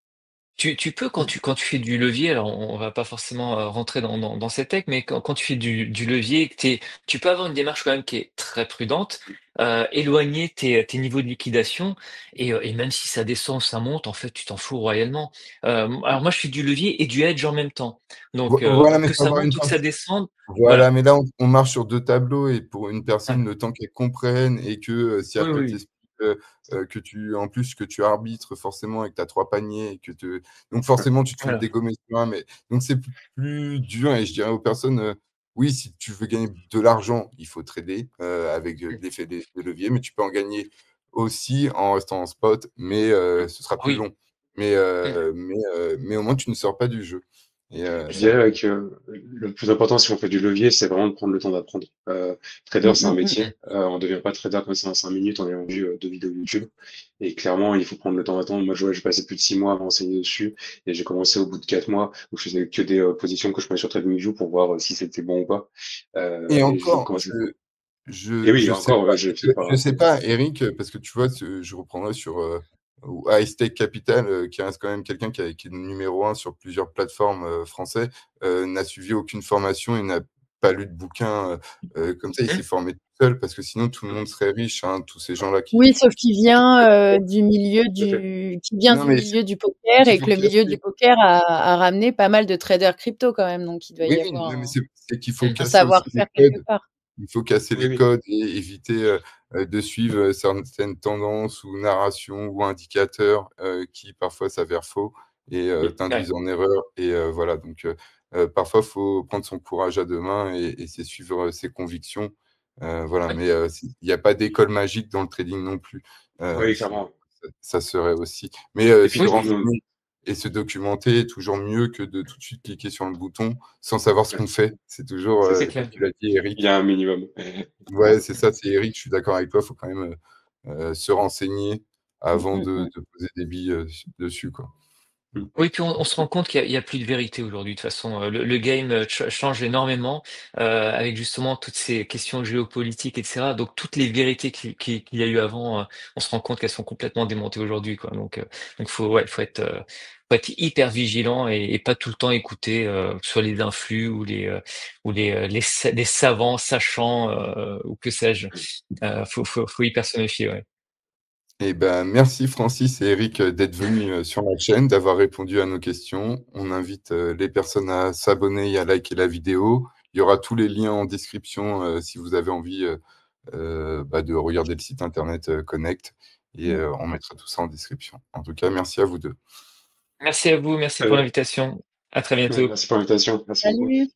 Speaker 2: tu peux quand tu fais du levier, alors on va pas forcément rentrer dans ces techs, mais quand tu fais du levier, tu peux avoir une démarche quand même qui est très prudente, éloigner tes niveaux de liquidation et même si ça descend ou ça monte, en fait, tu t'en fous royalement. Alors moi, je fais du levier et du hedge en même temps. Donc
Speaker 3: Voilà, mais
Speaker 2: que
Speaker 3: faut
Speaker 2: ça
Speaker 3: avoir une
Speaker 2: monte ou que ça descende,
Speaker 3: Voilà,
Speaker 2: voilà.
Speaker 3: mais là, on marche sur 2 tableaux et pour une
Speaker 2: Ouais.
Speaker 3: personne, le temps qu'elle comprenne et que, si
Speaker 2: Oui,
Speaker 3: après
Speaker 2: oui,
Speaker 3: elle
Speaker 2: oui.
Speaker 3: t'explique, que tu arbitres forcément et que tu as 3 paniers et donc forcément tu te fais
Speaker 2: Voilà.
Speaker 3: dégommer sur un, mais donc c'est plus dur et je dirais aux personnes, oui, si tu veux gagner de l'argent, il faut trader, avec,
Speaker 2: Mmh.
Speaker 3: l'effet de levier, mais tu peux en gagner aussi en restant en spot, mais ce sera plus
Speaker 2: Oui.
Speaker 3: long. Mais
Speaker 2: Mmh.
Speaker 3: mais au moins tu ne sors pas du jeu et
Speaker 4: Je dirais que le plus important, si on fait du levier, c'est vraiment de prendre le temps d'apprendre.
Speaker 1: Mmh,
Speaker 4: Trader, c'est un
Speaker 1: mmh,
Speaker 4: métier. On ne devient pas trader comme ça en 5 minutes en ayant vu 2 vidéos YouTube. Et clairement, il faut prendre le temps d'attendre. Moi, j'ai passé plus de 6 mois à m'enseigner dessus. Et j'ai commencé au bout de 4 mois où je faisais que des positions que je prenais sur TradingView pour voir si c'était bon ou pas.
Speaker 3: et
Speaker 4: Et j'ai
Speaker 3: encore,
Speaker 4: commencé. Et oui,
Speaker 3: je sais
Speaker 4: encore,
Speaker 3: pas,
Speaker 4: ouais, j'ai fini
Speaker 3: je
Speaker 4: par.
Speaker 3: sais pas, Eric, parce que tu vois, je reprendrai sur High Stake Capital, qui reste quand même quelqu'un qui est numéro un sur plusieurs plateformes français, n'a suivi aucune formation et n'a pas lu de bouquin comme ça. Il
Speaker 2: Mmh.
Speaker 3: s'est formé tout seul parce que sinon tout le monde serait riche, hein, tous ces gens-là
Speaker 1: Oui,
Speaker 3: qui.
Speaker 1: sauf qu'il vient du milieu
Speaker 4: Tout à fait.
Speaker 3: Non, mais
Speaker 1: du poker
Speaker 3: il
Speaker 1: et
Speaker 3: faut
Speaker 1: que le milieu du
Speaker 3: casser.
Speaker 1: poker a ramené pas mal de traders crypto quand même, donc il doit
Speaker 3: Oui,
Speaker 1: y
Speaker 3: oui,
Speaker 1: avoir
Speaker 3: non, mais
Speaker 1: un,
Speaker 3: c'est qu'il faut
Speaker 2: Mmh.
Speaker 1: un
Speaker 3: casser aussi les
Speaker 1: savoir-faire quelque
Speaker 3: codes.
Speaker 1: part.
Speaker 3: Il faut casser
Speaker 4: Oui,
Speaker 3: les
Speaker 4: oui.
Speaker 3: codes et éviter de suivre certaines tendances ou narrations ou indicateurs qui parfois s'avèrent faux et
Speaker 2: Ouais.
Speaker 3: t'induisent en erreur. Et voilà, donc parfois, il faut prendre son courage à deux mains et c'est suivre ses convictions. Voilà,
Speaker 2: Ouais.
Speaker 3: mais il n'y a pas d'école magique dans le trading non plus.
Speaker 4: Oui,
Speaker 3: Sinon,
Speaker 4: clairement.
Speaker 3: ça serait aussi. Mais
Speaker 4: Et puis,
Speaker 3: se
Speaker 2: Oui.
Speaker 3: renseigner et se documenter est toujours mieux que de tout de suite cliquer sur le bouton sans savoir ce qu'on fait. C'est toujours,
Speaker 4: c'est
Speaker 2: C'est
Speaker 4: ça.
Speaker 3: comme
Speaker 2: clair.
Speaker 3: tu l'as dit,
Speaker 4: Il y
Speaker 3: Eric.
Speaker 4: a un minimum.
Speaker 3: Ouais, c'est ça, c'est Eric, je suis d'accord avec toi, il faut quand même se renseigner
Speaker 1: Mm,
Speaker 3: avant
Speaker 1: mm, mm.
Speaker 3: de poser des billes dessus, quoi.
Speaker 2: Oui, puis on se rend compte qu'il y a plus de vérité aujourd'hui. De toute façon, le game change énormément avec justement toutes ces questions géopolitiques, etc. Donc toutes les vérités qu'il y a eu avant, on se rend compte qu'elles sont complètement démontées aujourd'hui, quoi. Donc faut être hyper vigilant et pas tout le temps écouter sur les influx ou les savants sachants ou que sais-je. Faut hyper se méfier, ouais.
Speaker 3: Et ben, merci Francis et Eric d'être venus sur la chaîne, d'avoir répondu à nos questions. On invite les personnes à s'abonner et à liker la vidéo. Il y aura tous les liens en description si vous avez envie de regarder le site internet Connect et
Speaker 1: Mm.
Speaker 3: on mettra tout ça en description. En tout cas, merci à vous deux.
Speaker 2: Merci à vous, merci
Speaker 4: Très
Speaker 2: pour
Speaker 4: bien.
Speaker 2: l'invitation. À très
Speaker 4: Ouais,
Speaker 2: bientôt.
Speaker 4: merci pour l'invitation. Merci beaucoup.
Speaker 1: Salut!